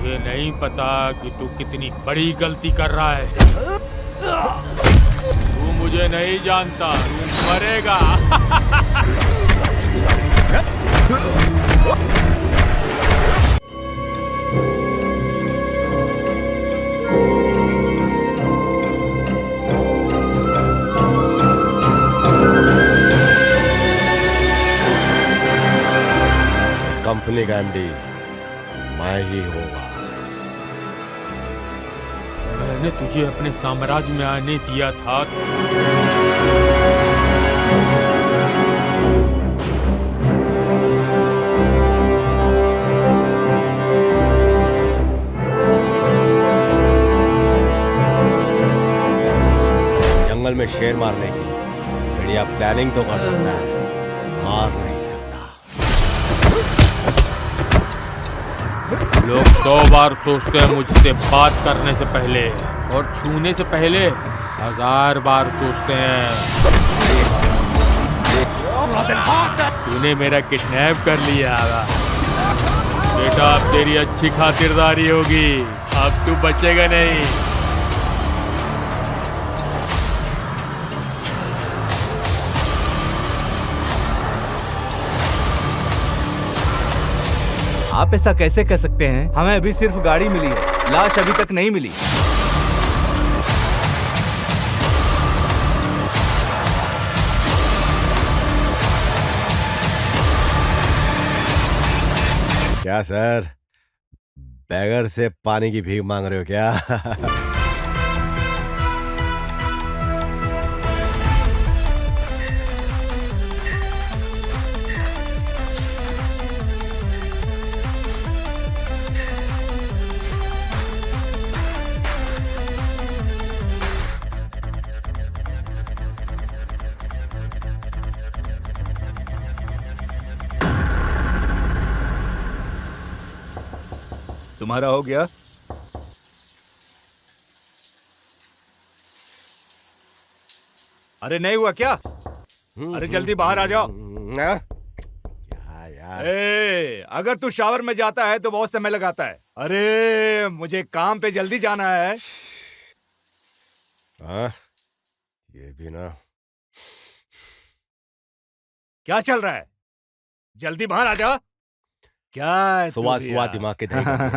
मुझे नहीं पता कि तू कितनी बड़ी गलती कर रहा है। तू मुझे नहीं जानता, तू मरेगा। इस कंपनी का एमडी मैं ही होगा। मैंने तुझे अपने साम्राज्य में आने दिया था। जंगल में शेर मारने की भेड़िया प्लानिंग तो कर सकता है, मार नहीं सकता। लोग 100 बार सोचते हैं मुझसे बात करने से पहले, और छूने से पहले 1000 बार सोचते हैं। तूने मेरा किडनैप कर लिया बेटा, अब तेरी अच्छी खातिरदारी होगी, अब तू बचेगा नहीं। आप ऐसा कैसे कह सकते हैं? हमें अभी सिर्फ गाड़ी मिली है, लाश अभी तक नहीं मिली। क्या सर, बैगर से पानी की भीख मांग रहे हो क्या? तुम्हारा हो गया? अरे नहीं हुआ क्या? अरे जल्दी बाहर आ जाओ। क्या यार? अगर तू शावर में जाता है तो बहुत समय लगाता है। अरे मुझे काम पे जल्दी जाना है। ये भी ना। क्या चल रहा है? जल्दी बाहर आ जा। क्या है सुबह सुबह दिमाग के दही करते।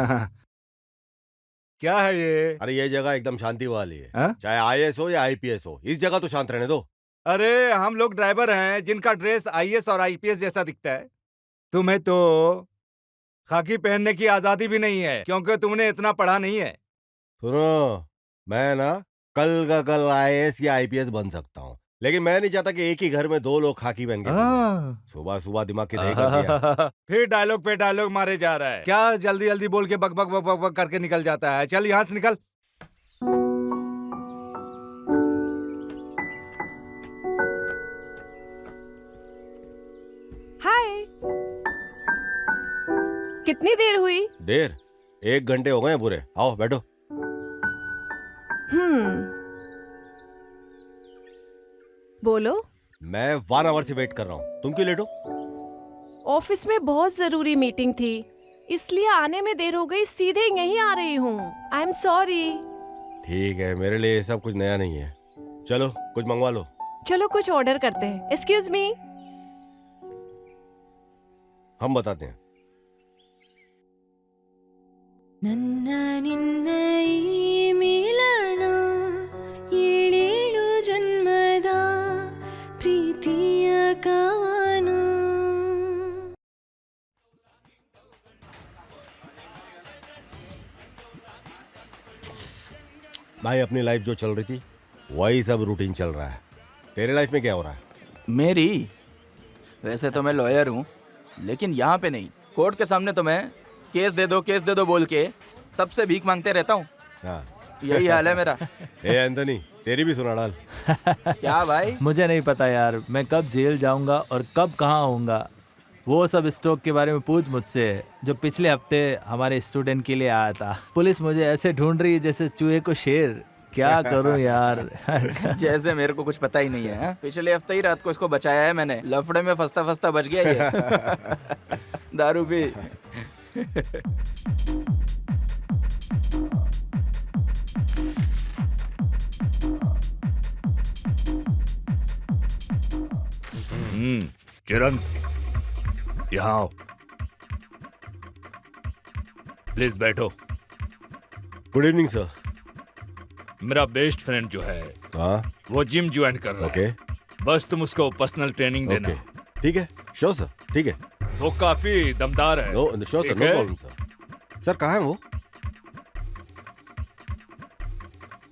क्या है ये? अरे ये जगह एकदम शांति वाली है। हा? चाहे आईएएस हो या आईपीएस हो, इस जगह तो शांत रहने दो। अरे हम लोग ड्राइवर हैं जिनका ड्रेस आईएएस और आईपीएस जैसा दिखता है। तुम्हें तो खाकी पहनने की आजादी भी नहीं है, क्योंकि तुमने इतना पढ़ा नहीं है। सुनो, मैं ना कल का कल आईएएस या आईपीएस बन सकता हूँ, लेकिन मैं नहीं चाहता कि एक ही घर में 2 लोग खाकी पहन के घूमें। सुबह सुबह दिमाग की दही कर दिया। फिर डायलॉग पे डायलॉग मारे जा रहा है। क्या जल्दी जल्दी बोल के बक बक बक बक बक करके निकल जाता है? चल यहाँ से निकल। हाय, कितनी देर हुई? देर? 1 घंटे हो गए पूरे। आओ बैठो। बोलो। मैं 1 आवर से वेट कर रहा हूँ, तुम क्यों लेट हो? ऑफिस में बहुत जरूरी मीटिंग थी, इसलिए आने में देर हो गई। सीधे यहीं आ रही हूँ। I am sorry. ठीक है, मेरे लिए ये सब कुछ नया नहीं है। चलो कुछ मंगवा लो। चलो कुछ ऑर्डर करते हैं। Excuse me. हम बताते हैं। ನನ್ನ ನಿನ್ನ ಈ ಮಿಲನ ಏಳೇಳು ಜನ್ಮದ ಪ್ರೀತಿಯ ಕವನ. भाई अपनी लाइफ जो चल रही थी वही सब रूटीन चल रहा है। तेरे लाइफ में क्या हो रहा है? मेरी? वैसे तो मैं लॉयर हूँ, लेकिन यहाँ पे नहीं। कोर्ट के सामने तो मैं केस दे दो बोल के सबसे भीख मांगते रहता हूँ। हाँ। यही हाल है मेरा। ए एंथनी, तेरी भी सुना डाल। क्या भाई? मुझे नहीं पता यार, मैं कब जेल जाऊंगा और कब कहाँ होऊंगा। वो सब स्टॉक के बारे में पूछ मुझसे, जो पिछले हफ्ते हमारे स्टूडेंट के लिए आया था। पुलिस मुझे ऐसे ढूंढ रही है जैसे चूहे को शेर। क्या करूं यार। जैसे मेरे को कुछ पता ही नहीं है। पिछले हफ्ते ही रात को इसको बचाया है मैंने। लफड़े में फंसता फंसता बच गया ये। दारू पी। चिरंत, यहाँ आओ। प्लीज बैठो। Good evening sir. मेरा बेस्ट फ्रेंड जो है हाँ वो जिम ज्वाइन कर रहा ओके है। बस तुम उसको पर्सनल ट्रेनिंग देना। ओके ठीक है, श्योर सर, ठीक है। वो काफी दमदार है। नो श्योर सर, ठीक नो है? Problem sir. सर कहाँ है वो?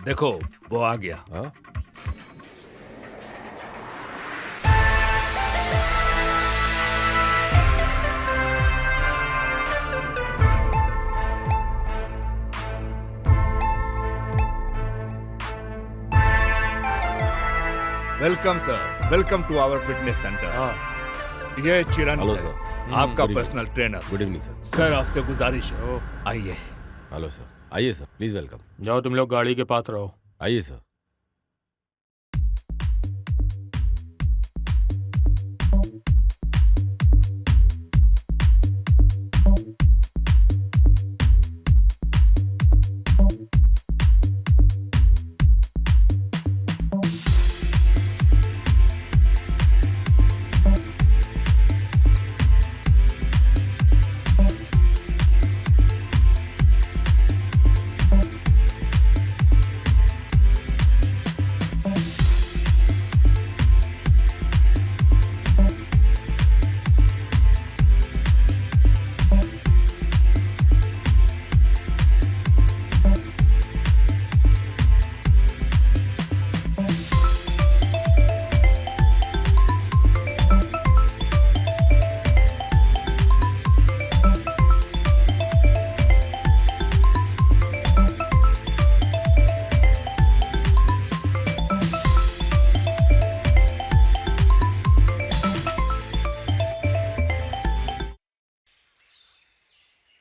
देखो वो आ गया। हाँ welcome sir, welcome to our fitness centre. ये चिरंत हेलो है, सर। आपका good evening. Personal trainer. Good evening sir. Sir आपसे गुजारिश है, आइए। हेलो सर, आइए सर, प्लीज वेलकम। जाओ तुम लोग गाड़ी के पास रहो। आइए सर।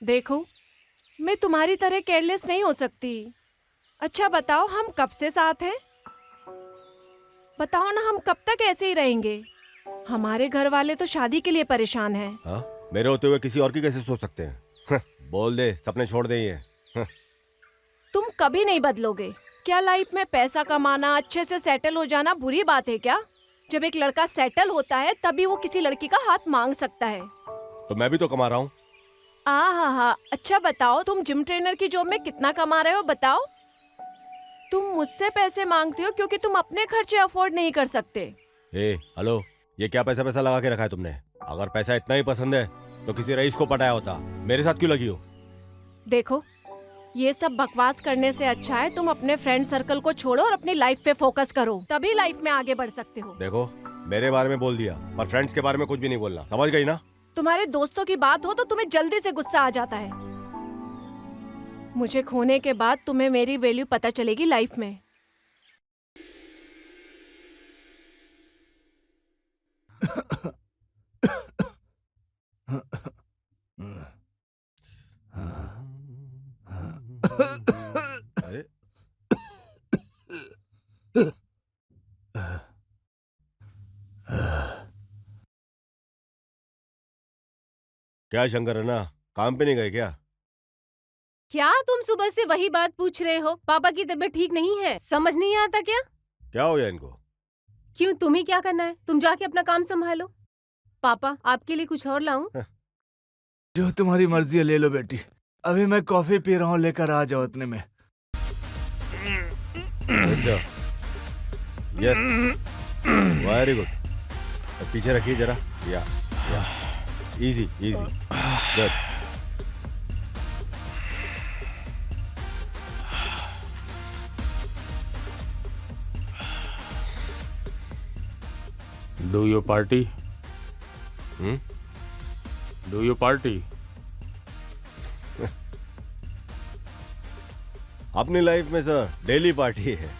देखो, मैं तुम्हारी तरह केयरलेस नहीं हो सकती। अच्छा बताओ, हम कब से साथ हैं? बताओ ना, हम कब तक ऐसे ही रहेंगे? हमारे घर वाले तो शादी के लिए परेशान हैं। हाँ, मेरे होते हुए किसी और की कैसे सोच सकते हैं? बोल दे, सपने छोड़ दे ये। तुम कभी नहीं बदलोगे। क्या लाइफ में पैसा कमाना, अच्छे से सेटल हो जाना बुरी बात है क्या? जब एक लड़का सेटल होता है तभी वो किसी लड़की का हाथ मांग सकता है। तो मैं भी तो कमा रहा हूँ। हाँ, अच्छा बताओ, तुम जिम ट्रेनर की जॉब में कितना कमा रहे हो बताओ? तुम मुझसे पैसे मांगते हो क्योंकि तुम अपने खर्चे अफोर्ड नहीं कर सकते। हेलो, ये क्या पैसा पैसा लगा के रखा है तुमने? अगर पैसा इतना ही पसंद है तो किसी रईस को पटाया होता। मेरे साथ क्यों लगी हो? देखो, ये सब बकवास करने से अच्छा है तुम अपने फ्रेंड सर्कल को छोड़ो और अपनी लाइफ पे फोकस करो, तभी लाइफ में आगे बढ़ सकते हो। देखो, मेरे बारे में बोल दिया, पर फ्रेंड्स के बारे में कुछ भी नहीं बोलना, समझ गई ना? तुम्हारे दोस्तों की बात हो तो तुम्हें जल्दी से गुस्सा आ जाता है। मुझे खोने के बाद तुम्हें मेरी वैल्यू पता चलेगी लाइफ में। अरे क्या शंकर है ना, काम पे नहीं गए क्या? क्या तुम सुबह से वही बात पूछ रहे हो? पापा की तबीयत ठीक नहीं है, समझ नहीं आता क्या? क्या हो गया इनको? क्यों, तुम्हें क्या करना है? तुम जाके अपना काम संभालो। पापा, आपके लिए कुछ और लाऊं? जो तुम्हारी मर्जी है ले लो बेटी। अभी मैं कॉफी पी रहा हूँ, लेकर आ जाओ इतने में। अच्छा, यस, वेरी गुड। पीछे रखिए जरा, या easy easy, good. Do you party? Hmm, do you party? अपनी लाइफ में सर डेली पार्टी है,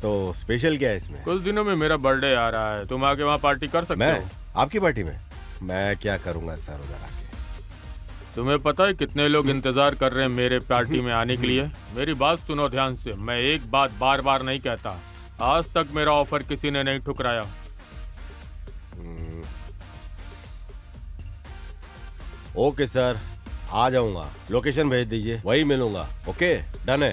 तो स्पेशल क्या है इसमें? कुछ दिनों में मेरा बर्थडे आ रहा है, तुम आके वहाँ पार्टी कर सकते मैं हो। आपकी पार्टी में मैं क्या करूंगा सर उधर आके? तुम्हें पता है कितने लोग इंतजार कर रहे हैं मेरे पार्टी में आने के लिए? मेरी बात सुनो ध्यान से, मैं एक बात बार बार नहीं कहता। आज तक मेरा ऑफर किसी ने नहीं ठुकराया। ओके सर, आ जाऊंगा, लोकेशन भेज दीजिए, वही मिलूंगा। ओके, डन है।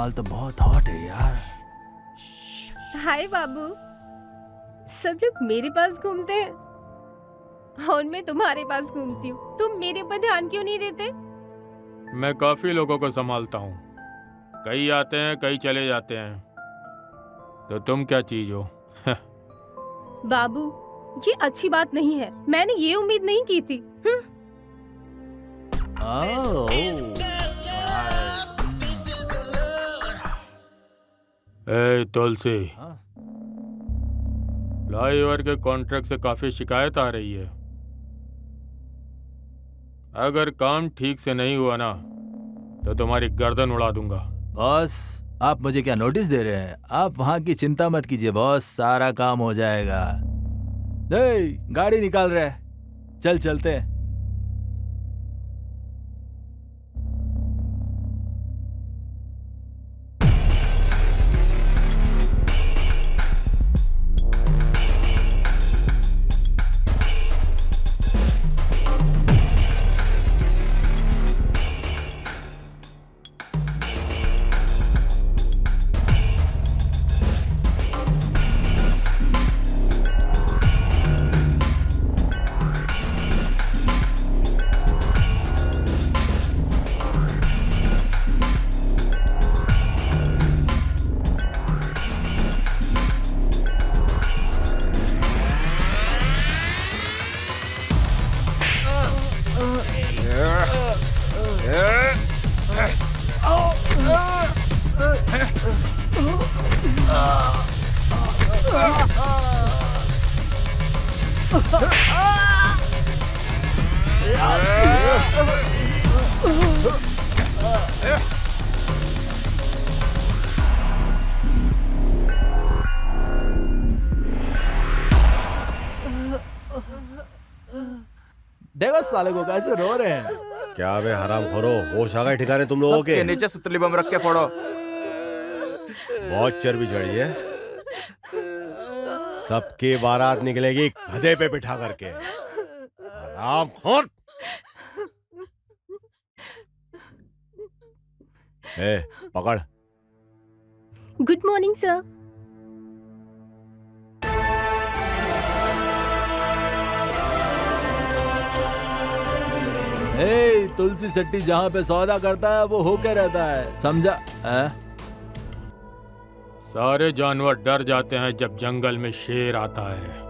माल तो बहुत हॉट है यार। हाय बाबू, सब लोग मेरे पास घूमते हैं और मैं तुम्हारे पास घूमती हूँ। तुम मेरे ऊपर ध्यान क्यों नहीं देते? मैं काफी लोगों को संभालता हूँ, कई आते हैं कई चले जाते हैं, तो तुम क्या चीज हो? बाबू, ये अच्छी बात नहीं है। मैंने ये उम्मीद नहीं की थी। ए तुलसी, हाँ? फ्लाईओवर के कॉन्ट्रैक्ट से काफी शिकायत आ रही है। अगर काम ठीक से नहीं हुआ ना तो तुम्हारी गर्दन उड़ा दूंगा। बॉस, आप मुझे क्या नोटिस दे रहे हैं? आप वहाँ की चिंता मत कीजिए बॉस, सारा काम हो जाएगा। नहीं, गाड़ी निकाल रहे हैं, चल चलते हैं। देखो साले को कैसे रो रहे हैं। क्या बे हराम खोरो, होश आ गए ठिकाने तुम लोगों सबके के? नीचे सुतली बम रख के फोड़ो। बहुत चर्बी चढ़ी है। सबकी बारात निकलेगी गधे पे बिठा करके। हराम खोर। ए, पकड़। Good morning sir. ए, तुलसी सेट्टी जहाँ पे सौदा करता है वो होके रहता है, समझा? सारे जानवर डर जाते हैं जब जंगल में शेर आता है।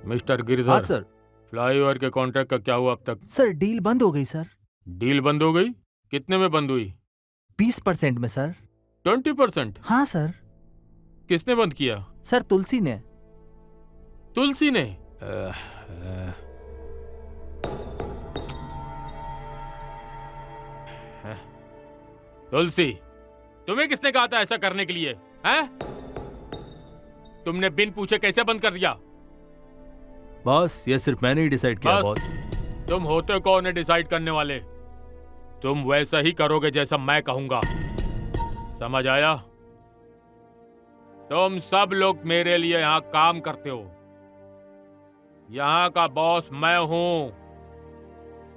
मिस्टर गिरधर, हाँ सर। फ्लाईओवर के कॉन्ट्रैक्ट का क्या हुआ अब तक? सर डील बंद हो गई सर। डील बंद हो गई? कितने में बंद हुई? 20% में सर। 20%? हाँ सर। किसने बंद किया? सर तुलसी ने। तुलसी ने? तुलसी, तुम्हें किसने कहा था ऐसा करने के लिए? हैं? तुमने बिन पूछे कैसे बंद कर दिया? बॉस, ये सिर्फ मैंने ही डिसाइड किया बॉस। तुम होते कौन है डिसाइड करने वाले? तुम वैसा ही करोगे जैसा मैं कहूंगा, समझ आया? तुम सब लोग मेरे लिए यहाँ काम करते हो। यहाँ का बॉस मैं हूं,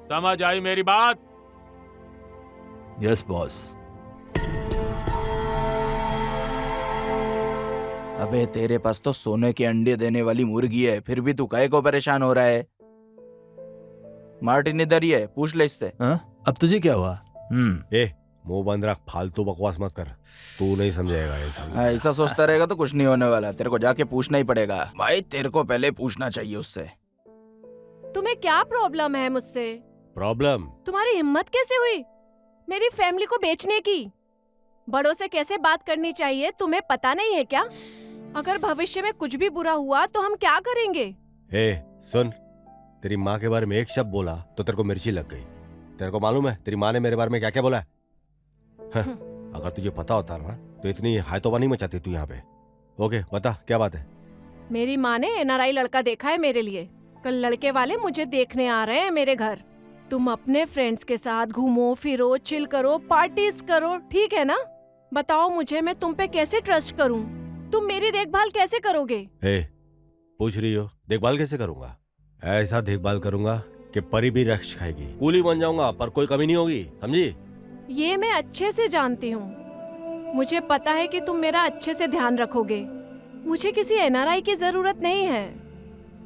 समझ आई मेरी बात? Yes boss. अबे तेरे पास तो सोने के अंडे देने वाली मुर्गी है, फिर भी तू काहे को परेशान हो रहा है? मार्टिन इधर ही है, पूछ ले इससे। अब तुझे क्या हुआ? ए, मुंह बंद रख, फालतू बकवास मत कर। तू नहीं समझेगा ये सब। ऐसा सोचता रहेगा तो कुछ नहीं होने वाला, तेरे को जाके पूछना ही पड़ेगा। भाई तेरे को पहले पूछना चाहिए उससे। तुम्हें क्या प्रॉब्लम है मुझसे? प्रॉब्लम? तुम्हारी हिम्मत कैसे हुई मेरी फैमिली को बेचने की? बड़ों से कैसे बात करनी चाहिए तुम्हें पता नहीं है क्या? अगर भविष्य में कुछ भी बुरा हुआ तो हम क्या करेंगे? ए, सुन, तेरी माँ के बारे में एक शब्द बोला तो तेरे को मिर्ची लग गई। तेरे को मालूम है तेरी माँ ने मेरे बारे में क्या क्या बोला है? अगर तुझे पता होता ना तो इतनी हायतोबा नहीं मचाती तू यहाँ पे। ओके, बता क्या बात है? मेरी माँ ने NRI लड़का देखा है मेरे लिए। कल लड़के वाले मुझे देखने आ रहे हैं मेरे घर। तुम अपने फ्रेंड्स के साथ घूमो फिरो, चिल करो, पार्टीज करो, ठीक है ना? बताओ मुझे, मैं तुम पे कैसे ट्रस्ट करूं? तुम मेरी देखभाल कैसे करोगे? पूछ रही हो देखभाल कैसे करूंगा? ऐसा देखभाल करूंगा कि परी भी रक्ष खाएगी। कूली बन जाऊंगा पर कोई कमी नहीं होगी, समझी? ये मैं अच्छे से जानती हूँ। मुझे पता है कि तुम मेरा अच्छे से ध्यान रखोगे। मुझे किसी एनआरआई की जरूरत नहीं है।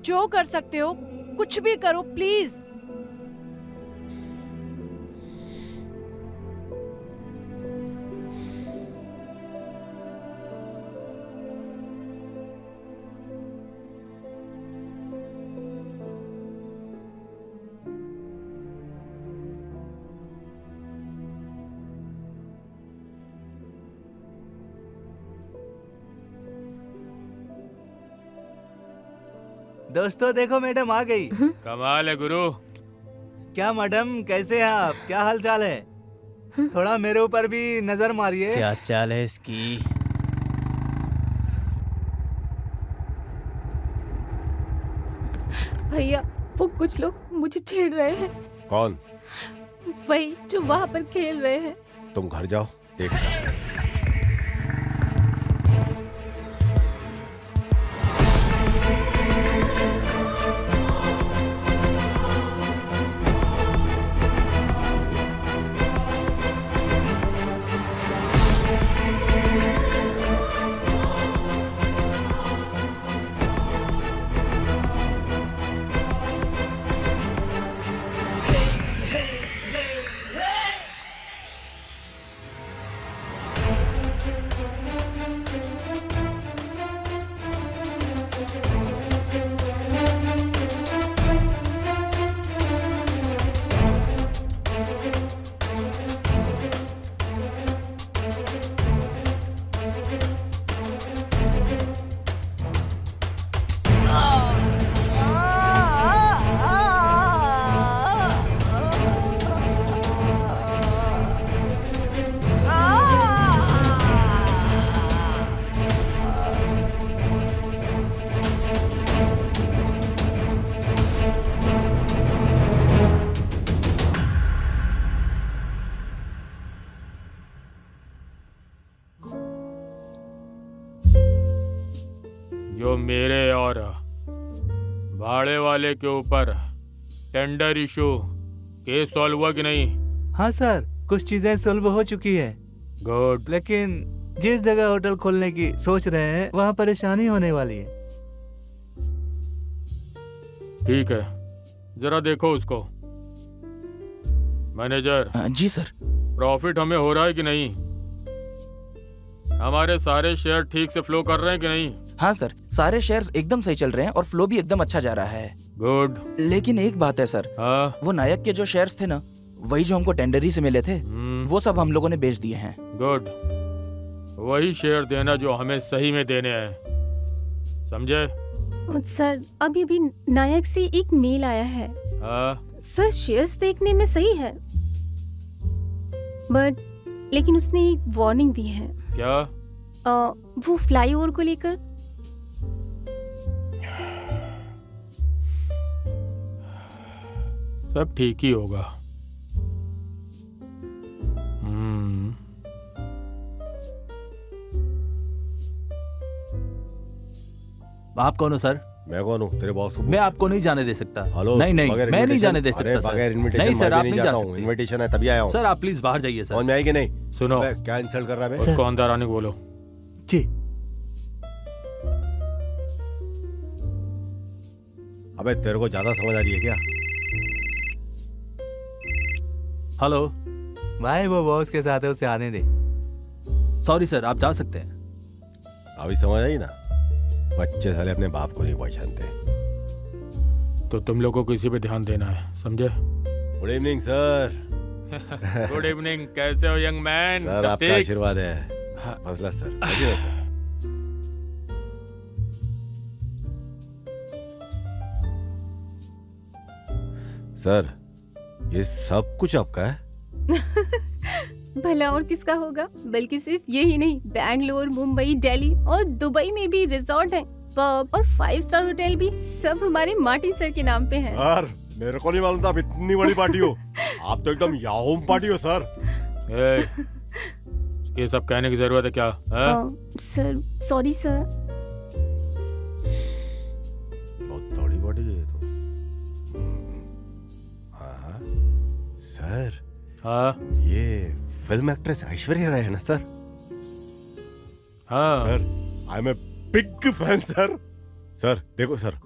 जो कर सकते हो कुछ भी करो प्लीज। दोस्तों देखो मैडम आ गई। कमाल है गुरु। क्या मैडम कैसे हैं आप? क्या हाल चाल है? थोड़ा मेरे ऊपर भी नजर मारिए। क्या चाल है इसकी? भैया वो कुछ लोग मुझे छेड़ रहे हैं। कौन? वही जो वहाँ पर खेल रहे हैं। तुम घर जाओ, देखता। जो मेरे और भाड़े वाले के ऊपर टेंडर इशू केस सॉल्व हुआ कि नहीं? हाँ सर, कुछ चीजें सॉल्व हो चुकी है। गुड। लेकिन जिस जगह होटल खोलने की सोच रहे हैं वहाँ परेशानी होने वाली है। ठीक है, जरा देखो उसको। मैनेजर। जी सर। प्रॉफिट हमें हो रहा है कि नहीं? हमारे सारे शेयर ठीक से फ्लो कर रहे हैं कि नहीं? हाँ सर, सारे शेयर्स एकदम सही चल रहे हैं और फ्लो भी एकदम अच्छा जा रहा है। गुड। लेकिन एक बात है सर। हाँ? वो नायक के जो शेयर्स थे ना, वही जो हमको टेंडरी से मिले थे, वो सब हम लोगों ने बेच दिए हैं। गुड। वही शेयर देना जो हमें सही में देने हैं, समझे? सर अभी अभी नायक से एक मेल आया है। हाँ? सर शेयर्स देखने में सही है, बट लेकिन उसने एक वार्निंग दी है। क्या? वो फ्लाईओवर को लेकर। सब ठीक ही होगा। आप कौन हो सर? मैं कौन हूँ? तेरे बॉस को मैं आपको नहीं जाने दे सकता। हेलो, नहीं नहीं, बगैर मैं नहीं invitation- जाने दे अरे, सकता बगैर सर। invitation नहीं सर, मैं आप भी नहीं जा जाता हूँ। सकते। इनविटेशन है तभी आया हूँ। सर आप प्लीज बाहर जाइए सर। समझ में आई कि नहीं? सुनो, अबे, क्या इंसल्ट कर रहा है बे? उसको अंदर आने को बोलो। जी। अबे तेरे को ज्यादा समझ आ रही है क्या? हेलो। भाई वो बॉस के साथ है, उसे आने दे। सॉरी सर, आप जा सकते हैं। अभी समझ आई ना? बच्चे साले अपने बाप को नहीं पहचानते। तो तुम लोगों को इसी पे ध्यान देना है, समझे? Good evening sir. Good evening. कैसे हो यंग मैन? सर आपका आशीर्वाद है। फजला सर, बैठिए ना सर। सर ये सब कुछ आपका है? भला और किसका होगा? बल्कि सिर्फ यही नहीं, बैंगलोर, मुंबई, दिल्ली और दुबई में भी रिजॉर्ट है, पब और 5 स्टार होटल भी सब हमारे मार्टिन सर के नाम पे हैं। सर मेरे को नहीं मालूम था आप इतनी बड़ी पार्टी हो। आप तो एकदम याहूम पार्टी हो सर। ए, ये सब कहने की जरूरत है क्या है? Sir sorry sir. बहुत तगड़ी पार्टी है ये तो। हाँ सर। हाँ ये फिल्म एक्ट्रेस ऐश्वर्या राय है ना सर? हाँ sir I am a big fan sir. Sir देखो सर,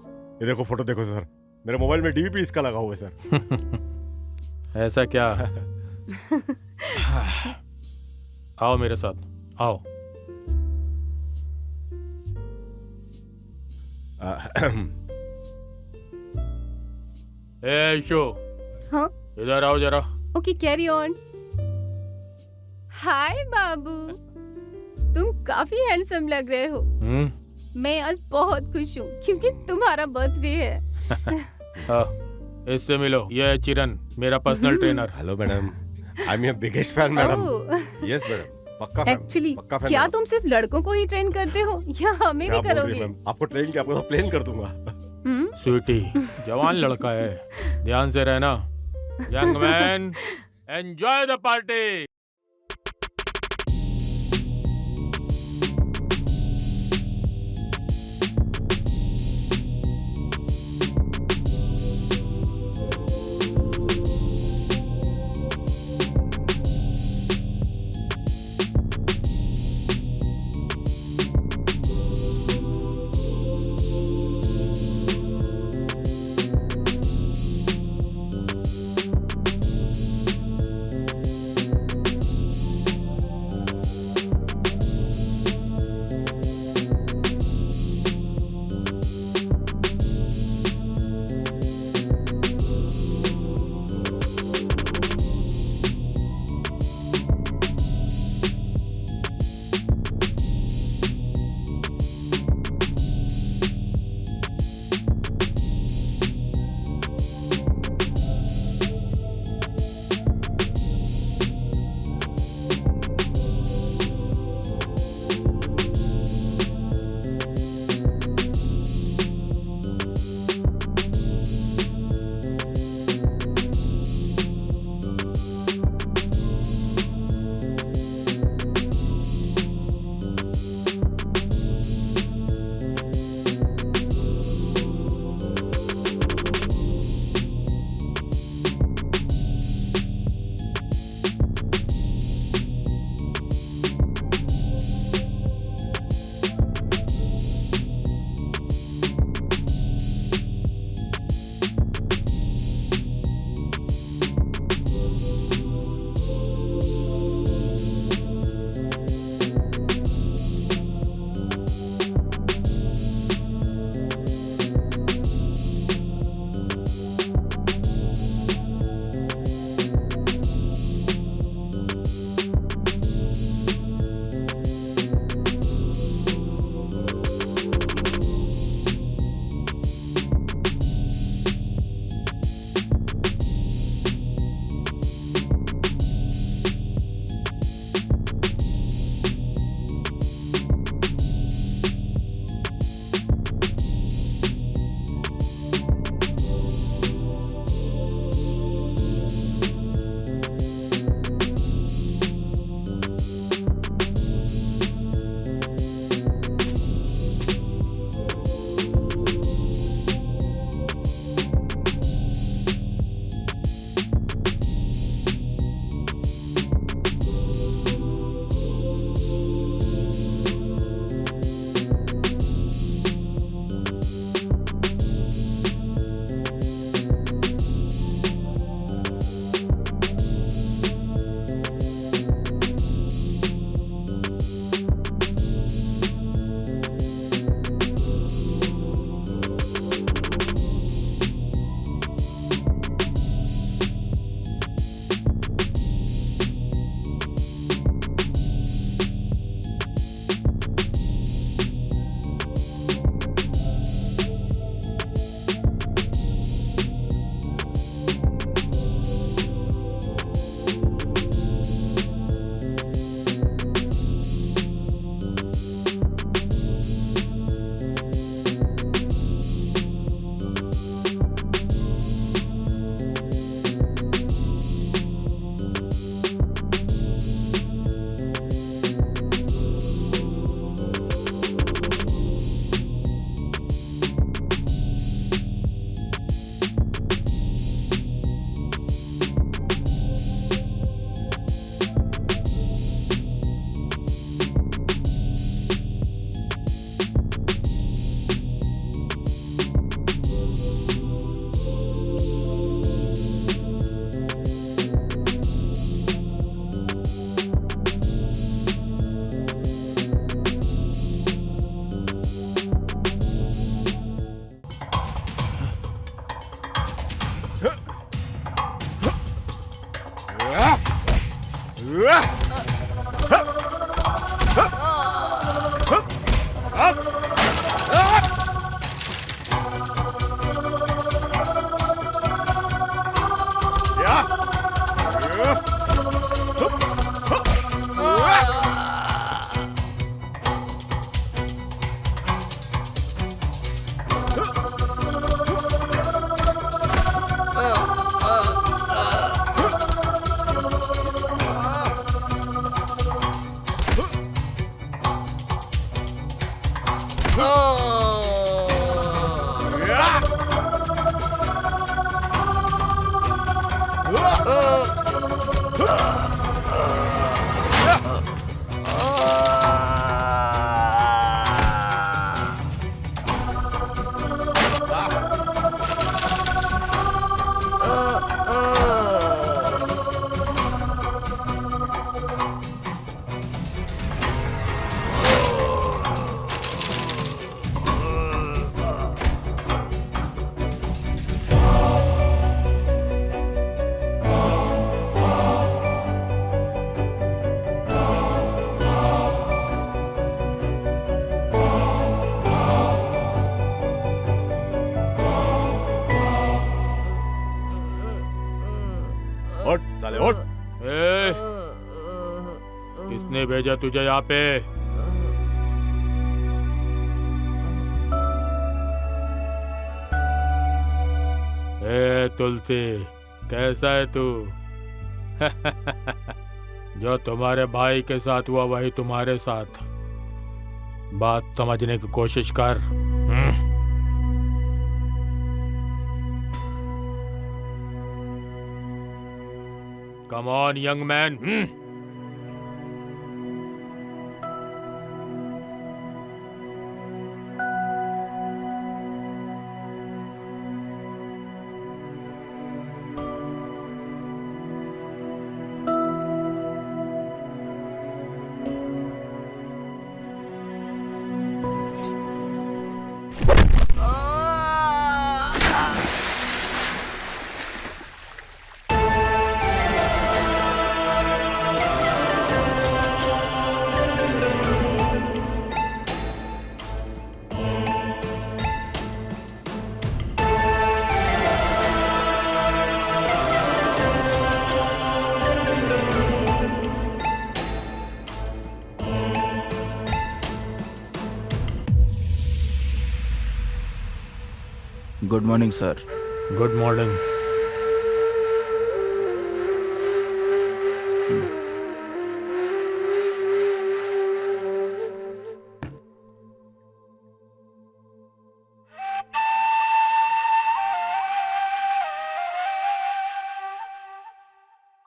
ये देखो फोटो देखो सर, मेरे मोबाइल में डीवीपी इसका लगा हुआ है सर। ऐसा क्या? आओ मेरे साथ आओ। ए शो, हाँ इधर आओ जरा। Okay carry on. हाय बाबू, तुम काफी हैंडसम लग रहे हो। मैं आज बहुत खुश हूँ क्योंकि तुम्हारा बर्थडे है। इससे मिलो, ये है चिरन, मेरा personal trainer. Hello madam, I am your biggest fan madam. Oh yes madam, पक्का फैन। एक्चुअली पक्का फैन क्या मैडम। तुम सिर्फ लड़कों को ही ट्रेन करते हो या हमें क्या भी बोल रही करोगे? है मैम? आपको ट्रेन क्या, आपको तो प्लेन कर दूंगा। स्वीटी, जवान लड़का है, ध्यान से रहना। Young man, enjoy the party. उठ साले उठ। ए, किसने भेजा तुझे यहाँ पे? ए तुलसी, कैसा है तू? जो तुम्हारे भाई के साथ हुआ वही तुम्हारे साथ। बात समझने की कोशिश कर। Come on young man. Good morning sir. Good morning.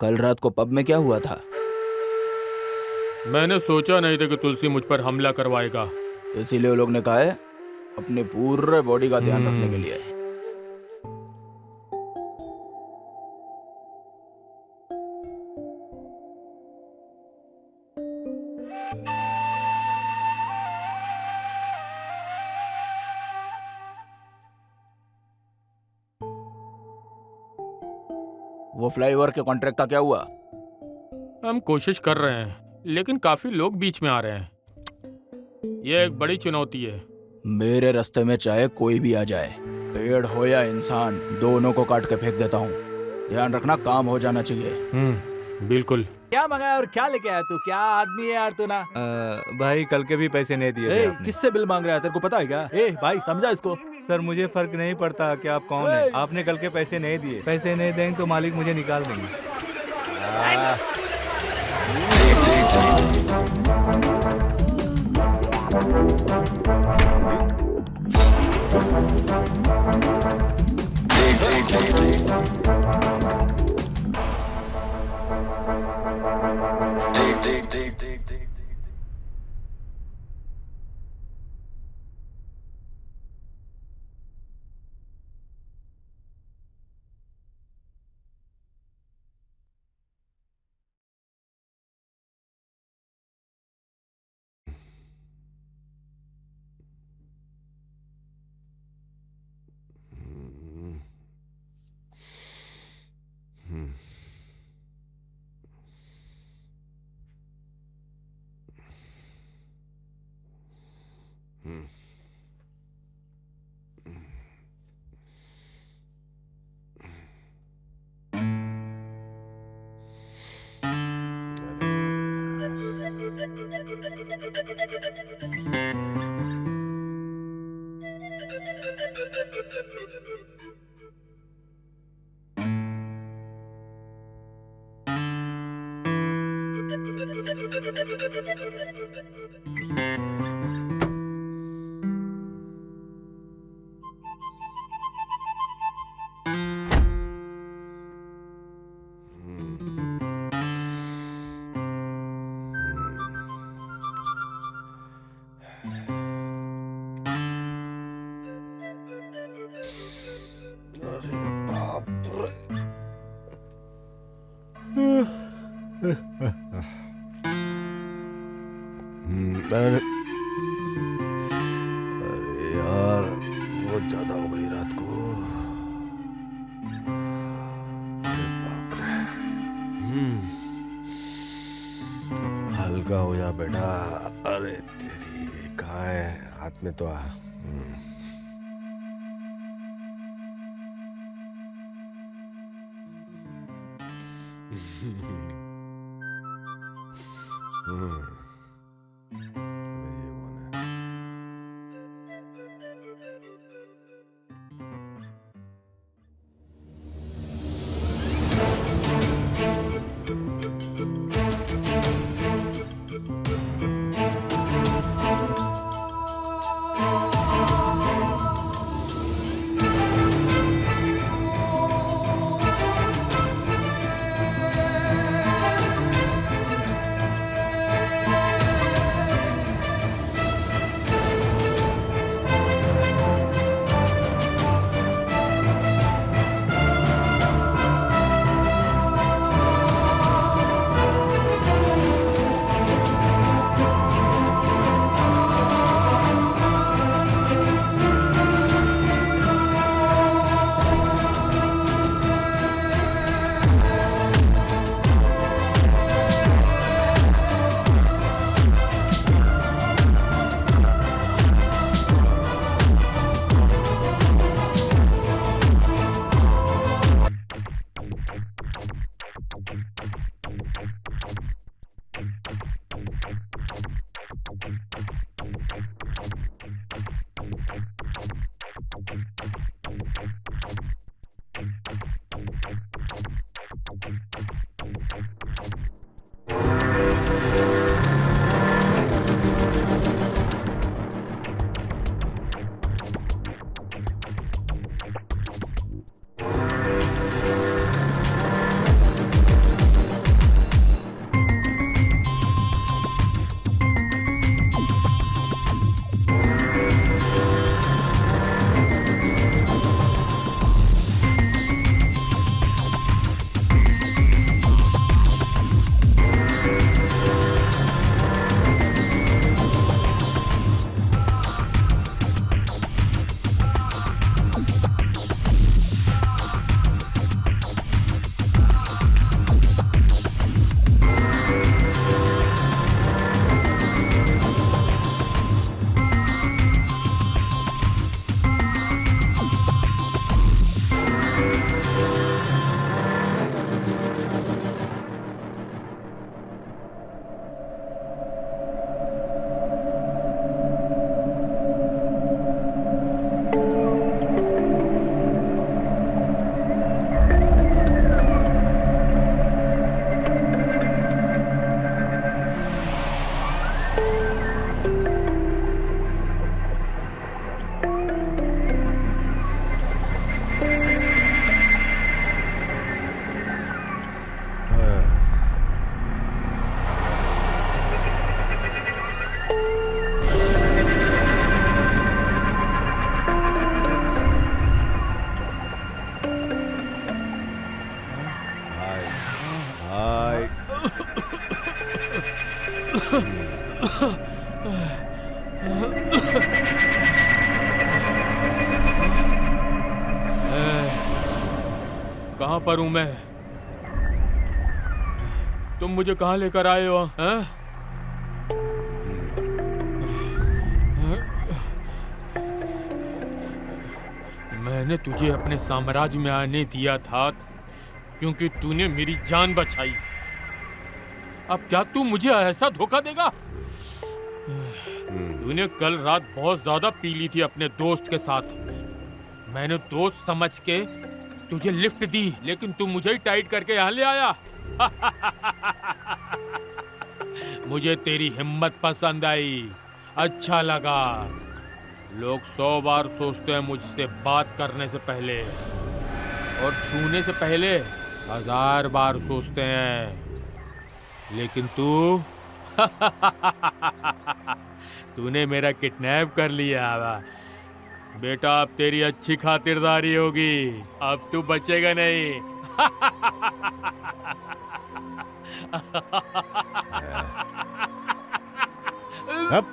कल रात को पब में क्या हुआ था? मैंने सोचा नहीं था कि तुलसी मुझ पर हमला करवाएगा। इसीलिए वो लोग ने कहा है अपने पूरे बॉडी का ध्यान रखने के लिए। वो फ्लाईओवर के कॉन्ट्रैक्ट का क्या हुआ? हम कोशिश कर रहे हैं, लेकिन काफी लोग बीच में आ रहे हैं। यह एक बड़ी चुनौती है। मेरे रास्ते में चाहे कोई भी आ जाए, पेड़ हो या इंसान, दोनों को काट के फेंक देता हूँ। ध्यान रखना, काम हो जाना चाहिए। बिल्कुल। क्या मंगाया और क्या लेके आया तू? क्या आदमी है यार तू ना? भाई कल के भी पैसे नहीं दिए थे आपने। किससे बिल मांग रहा है, तेरे को पता है क्या? ए भाई समझा इसको। सर मुझे फर्क नहीं पड़ता कि आप कौन है। आपने कल के पैसे नहीं दिए। पैसे नहीं देंगे तो मालिक मुझे निकाल देंगे। अरे बाप रे। अरे यार बहुत ज्यादा हो गई रात को। अरे बाप रे। हल्का हो जा बेटा। अरे तेरी कहाँ है, हाथ में तो आ। ये कौन है? कहाँ पर हूँ मैं? तुम मुझे कहाँ लेकर आए हो? हैं? मैंने तुझे अपने साम्राज्य में आने दिया था क्योंकि तूने मेरी जान बचाई। अब क्या तू मुझे ऐसा धोखा देगा? तूने कल रात बहुत ज्यादा पी ली थी अपने दोस्त के साथ। मैंने दोस्त समझ के तुझे लिफ्ट दी, लेकिन तू मुझे ही टाइट करके यहाँ ले आया। मुझे तेरी हिम्मत पसंद आई, अच्छा लगा। लोग 100 बार सोचते हैं मुझसे बात करने से पहले, और छूने से पहले 1000 बार सोचते हैं, लेकिन तू तूने मेरा किडनैप कर लिया। बेटा, अब तेरी अच्छी खातिरदारी होगी, अब तू बचेगा नहीं। अब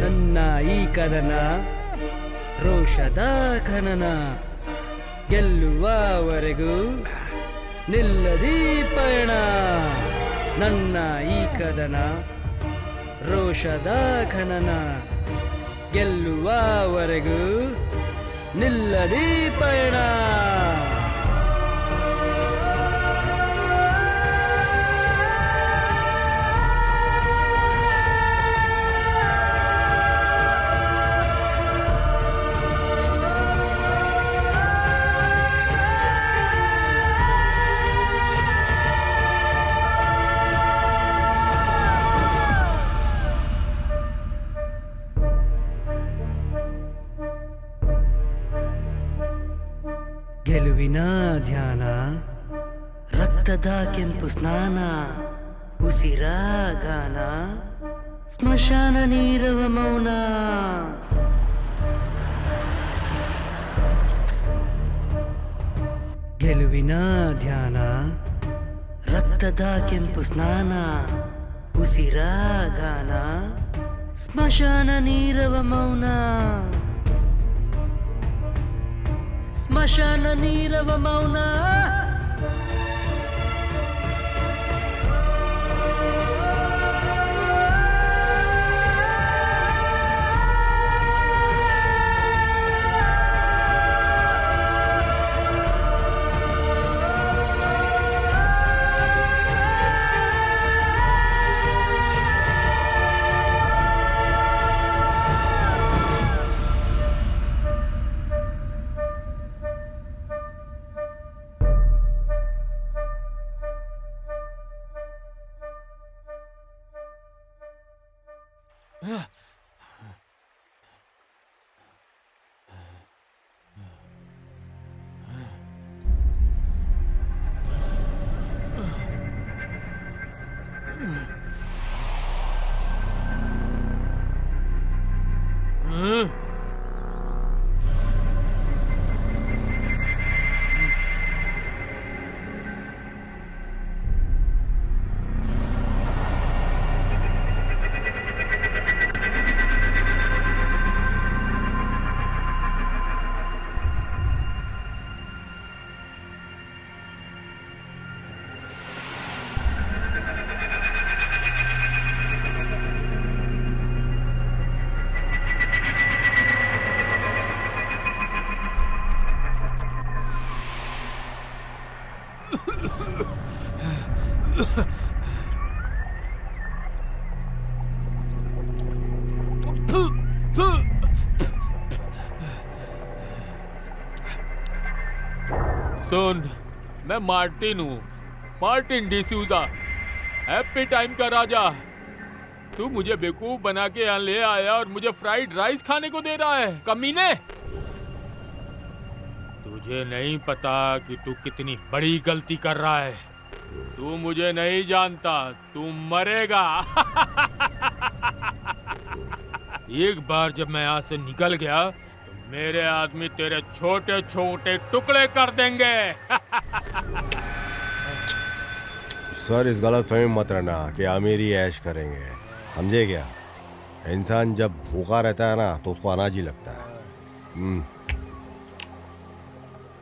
ನನ್ನ ಈ ಕದನ ರೋಷದ ಖನನ ಗೆಲ್ಲುವವರೆಗೂ ನಿಲ್ಲದಿ ಪಯಣ. ನನ್ನ ಈ ಕದನ ರೋಷದ ಖನನ ಗೆಲ್ಲುವವರೆಗೂ ನಿಲ್ಲದಿ ಪಯಣ. ಗೆಲುವಿನ ಧ್ಯಾನ, ರಕ್ತದ ಕೆಂಪು ಸ್ನಾನ, ಉಸಿರ ಗಾನ, ಸ್ಮಶಾನ ನೀರವ ಮೌನ. ಗೆಲುವಿನ ಧ್ಯಾನ, ರಕ್ತದ ಕೆಂಪು ಸ್ನಾನ, ಉಸಿರ ಗಾನ, ಸ್ಮಶಾನ ನೀರವ ಮೌನ. ಸ್ಮಶಾನ ನೀರವ ಮೌನ. सुन, मैं मार्टिन हूँ, मार्टिन डिसूजा, हैप्पी टाइम का राजा। तू मुझे बेवकूफ बना के यहाँ ले आया और मुझे फ्राइड राइस खाने को दे रहा है, कमीने। तुझे नहीं पता कि तू कितनी बड़ी गलती कर रहा है। तू मुझे नहीं जानता, तू मरेगा। एक बार जब मैं यहाँ से निकल गया तो मेरे आदमी तेरे छोटे छोटे टुकड़े कर देंगे। सर, इस गलत फहमी मत रहना कि अमीरी ऐश करेंगे, समझे क्या? इंसान जब भूखा रहता है ना तो उसको अनाज ही लगता है।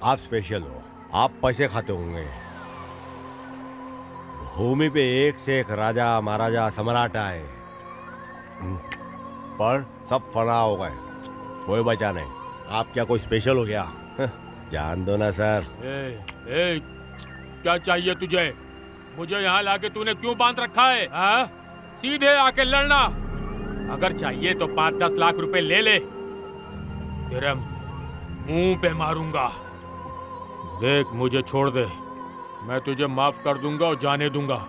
आप स्पेशल हो, आप पैसे खाते होंगे। भूमि पे एक से एक राजा महाराजा सम्राट आए, पर सब फना हो गए, कोई बचा नहीं। आप क्या कोई स्पेशल हो गया? जान दो ना सर। ए, क्या चाहिए तुझे? मुझे यहाँ लाके तूने क्यों बांध रखा है? हाँ? सीधे आके लड़ना। अगर चाहिए तो 5-10 लाख रुपए ले ले, तेरे मुंह पे मारूंगा। देख, मुझे छोड़ दे, मैं तुझे माफ कर दूंगा और जाने दूंगा।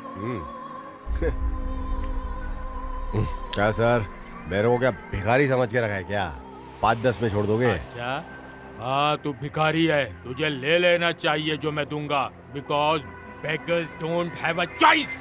क्या सर, मेरे को क्या भिखारी समझ के रखा है क्या? 5-10 में छोड़ दोगे? अच्छा, हाँ, तू भिखारी है, तुझे ले लेना चाहिए जो मैं दूंगा, because beggars don't have a choice.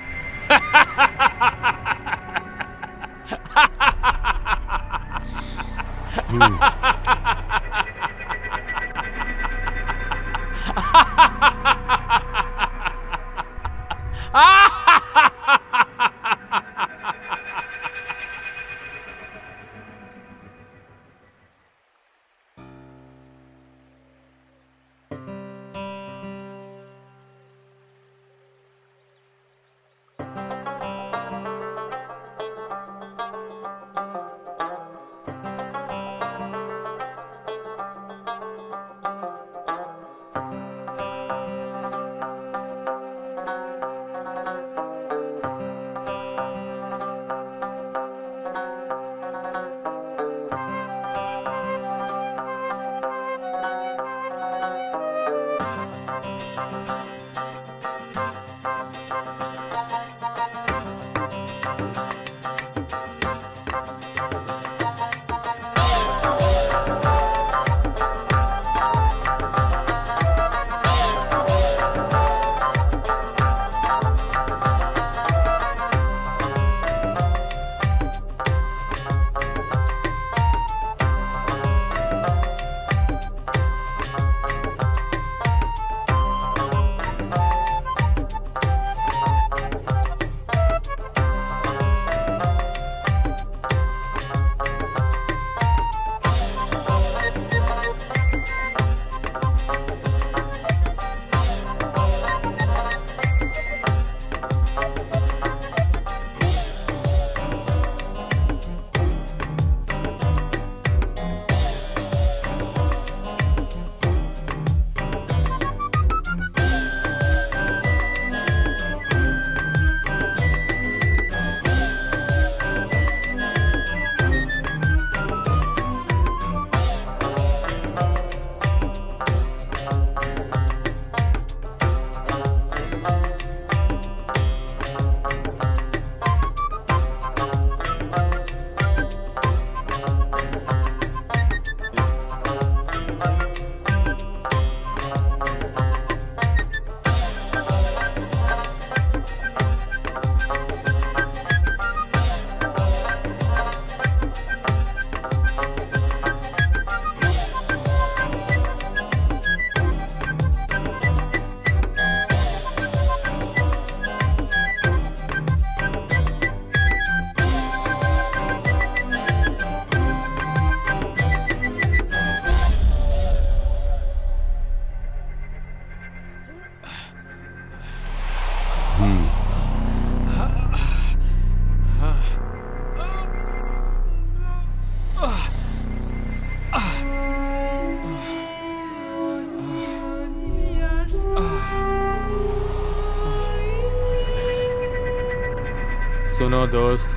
सुनो दोस्त,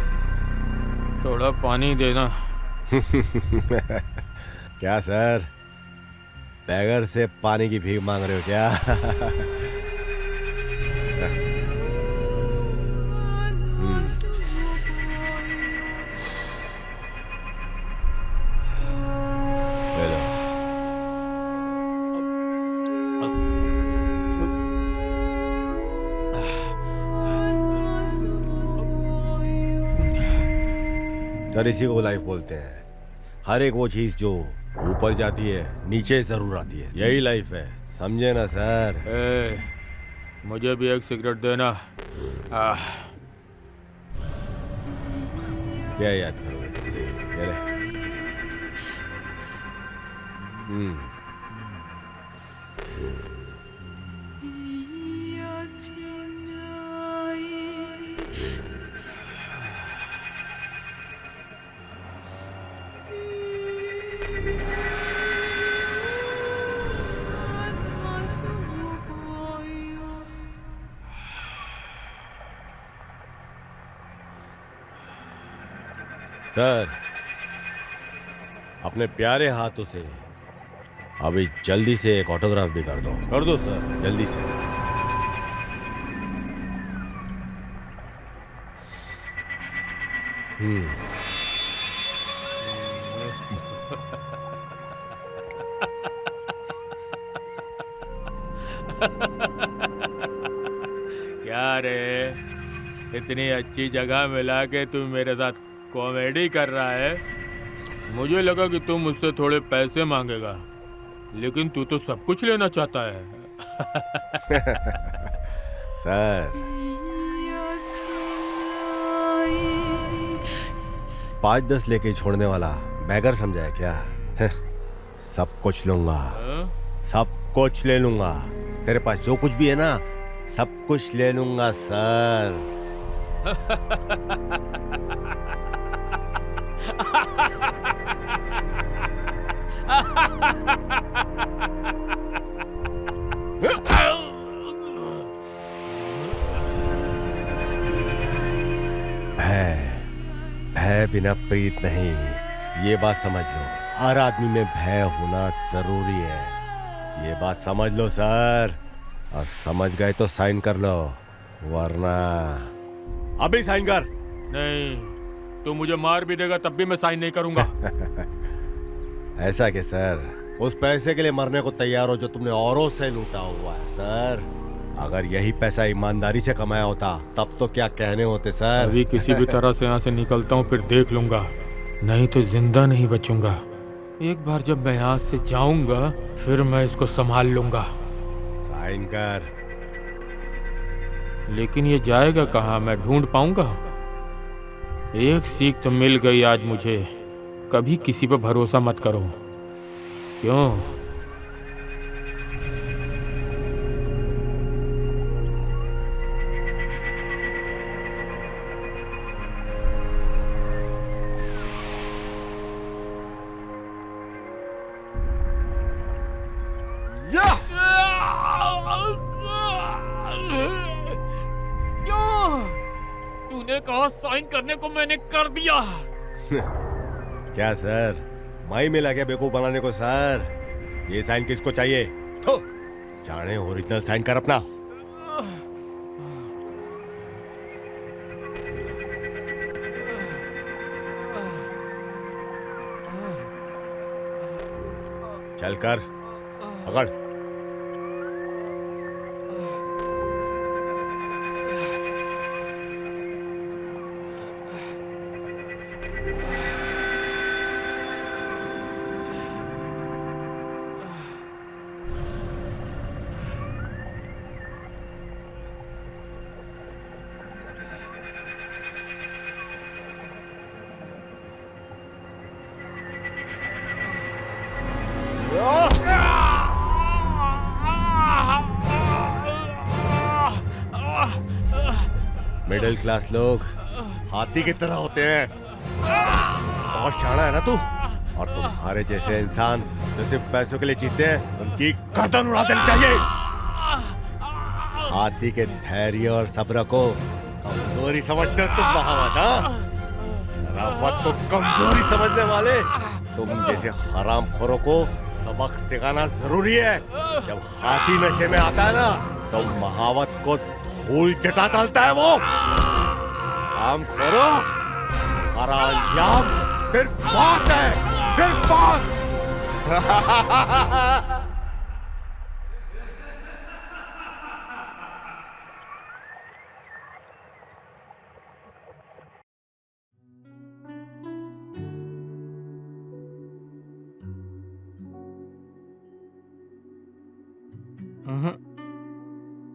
थोड़ा पानी देना। क्या सर, बैगर से पानी की भीख मांग रहे हो क्या? ले लो। सर इसी को लाइफ बोलते हैं। हर एक वो चीज जो ऊपर जाती है नीचे जरूर आती है, यही लाइफ है, समझे ना सर? मुझे भी एक सिगरेट देना। क्या याद करोगे तुमसे? ये ले। सर अपने प्यारे हाथों से अभी जल्दी से एक ऑटोग्राफ भी कर दो सर, जल्दी से। क्या रे, इतनी अच्छी जगह मिला के तू मेरे साथ कॉमेडी कर रहा है। मुझे लगा कि तू मुझसे थोड़े पैसे मांगेगा, लेकिन तू तो सब कुछ लेना चाहता है। सर 5-10 लेके छोड़ने वाला बैगर समझा है क्या? सब कुछ लूंगा, सब कुछ ले लूंगा। तेरे पास जो कुछ भी है ना, सब कुछ ले लूंगा सर। भय बिना प्रीत नहीं, ये बात समझ लो। हर आदमी में भय होना जरूरी है, ये बात समझ लो सर। और समझ गए तो साइन कर लो, वरना अभी साइन कर। नहीं, तू मुझे मार भी देगा तब भी मैं साइन नहीं करूंगा। ऐसा कि सर उस पैसे के लिए मरने को तैयार हो जो तुमने औरों से लूटा हुआ है सर। अगर यही पैसा ईमानदारी से कमाया होता तब तो क्या कहने होते सर। अभी किसी भी तरह से यहाँ से निकलता हूँ, फिर देख लूंगा, नहीं तो जिंदा नहीं बचूंगा। एक बार जब मैं यहाँ से जाऊंगा फिर मैं इसको संभाल लूंगा। साइन कर। लेकिन ये जाएगा कहाँ, मैं ढूंढ पाऊंगा? एक सीख तो मिल गई आज मुझे, कभी किसी पर भरोसा मत करो। क्यों? तूने कहा साइन करने को, मैंने कर दिया। क्या सर माई मिला क्या बेवकूफ बनाने को सर? ये साइन किसको चाहिए? तो जाने ओरिजिनल साइन कर अपना। चल कर पकड़। मिडिल क्लास लोग हाथी की तरह होते हैं। बहुत शाना है ना तू? और तुम्हारे जैसे इंसान जो सिर्फ पैसों के लिए जीते हैं, उनकी गर्दन उड़ा देनी चाहिए। हाथी के धैर्य और सब्र को कमजोरी समझते हो तुम महावत? हाँ, शराफत को कमजोरी समझने वाले तुम जैसे हरामखोरों को सबक सिखाना जरूरी है। जब हाथी नशे में आता है ना तो महावत को धूल चटा डालता है वो। हरामखोरों, हरा अंजाम सिर्फ मौत है, सिर्फ मौत।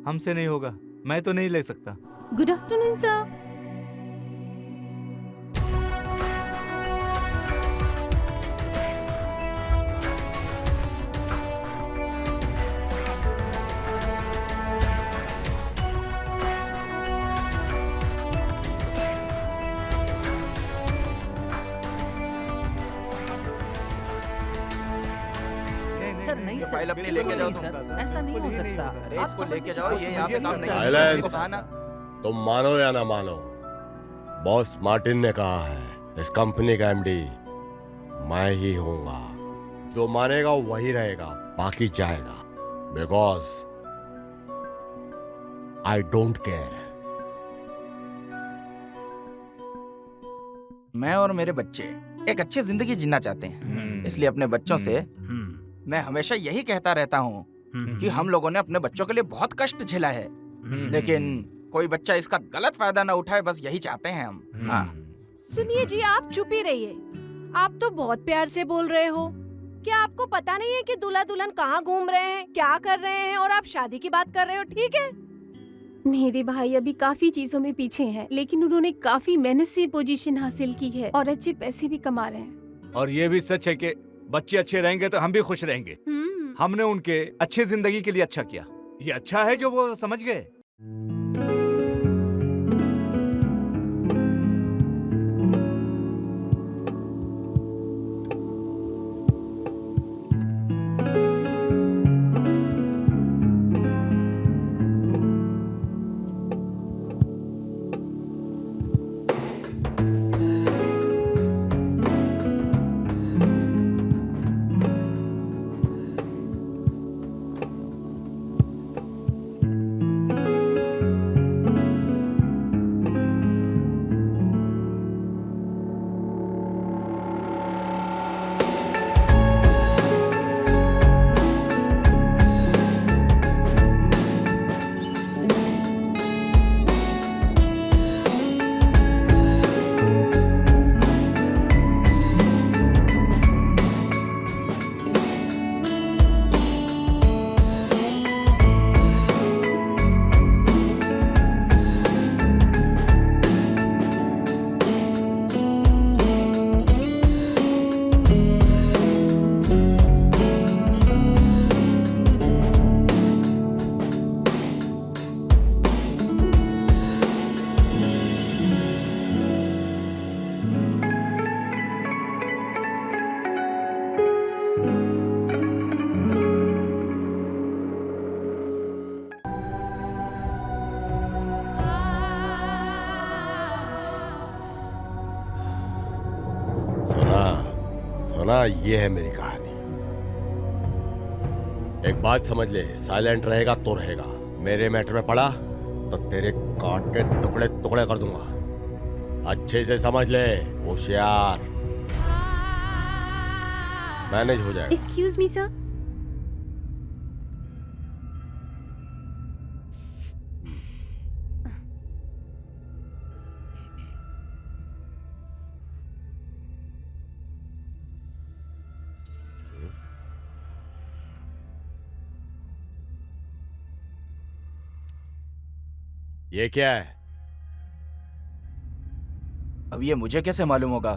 हमसे नहीं होगा, मैं तो नहीं ले सकता। Good afternoon sir. सर नहीं ये सर, फाइल अपनी लेके जाओ सर, तुम। ऐसा नहीं हो सकता। अरे आप इसको समझने लेके की जाओ, ये कोशिश यहाँ पे कीजिए काम नहीं सर। है। साइलेंस। इसको कहा ना। तुम मानो या ना मानो, बॉस मार्टिन ने कहा है इस कंपनी का एमडी मैं ही होऊंगा। जो मानेगा वही रहेगा, बाकी जाएगा। Because I don't care. मैं और मेरे बच्चे एक अच्छी जिंदगी जीना चाहते हैं, इसलिए अपने बच्चों से मैं हमेशा यही कहता रहता हूँ कि हम लोगों ने अपने बच्चों के लिए बहुत कष्ट झेला है, लेकिन कोई बच्चा इसका गलत फायदा ना उठाए, बस यही चाहते हैं हम। हाँ। सुनिए जी, आप चुप ही रहिए। आप तो बहुत प्यार से बोल रहे हो। क्या आपको पता नहीं है कि दूल्हा दुल्हन कहाँ घूम रहे हैं, क्या कर रहे हैं, और आप शादी की बात कर रहे हो? ठीक है, मेरे भाई अभी काफी चीजों में पीछे हैं, लेकिन उन्होंने काफी मेहनत से पोजीशन हासिल की है और अच्छे पैसे भी कमा रहे हैं। और ये भी सच है कि बच्चे अच्छे रहेंगे तो हम भी खुश रहेंगे। हमने उनके अच्छी जिंदगी के लिए अच्छा किया। ये अच्छा है जो वो समझ गए। सुना, ये है मेरी कहानी। एक बात समझ ले, साइलेंट रहेगा तो रहेगा। मेरे मैटर में पड़ा तो तेरे काट के टुकड़े टुकड़े कर दूंगा। अच्छे से समझ ले, होशियार। मैनेज हो जाएगा। Excuse me sir. ये क्या है? अब ये मुझे कैसे मालूम होगा?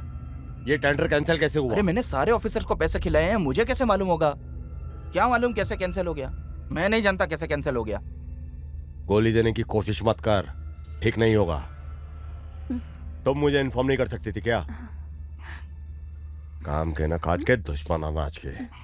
ये टेंडर कैंसिल कैसे हुआ? अरे मैंने सारे ऑफिसर्स को पैसे खिलाए हैं, मुझे कैसे मालूम होगा? क्या मालूम कैसे कैंसिल हो गया? मैं नहीं जानता कैसे कैंसिल हो गया। गोली देने की कोशिश मत कर, ठीक नहीं होगा। तुम मुझे इन्फॉर्म नहीं कर सकती थी क्या? काम के न काज के, दुश्मन अनाज के।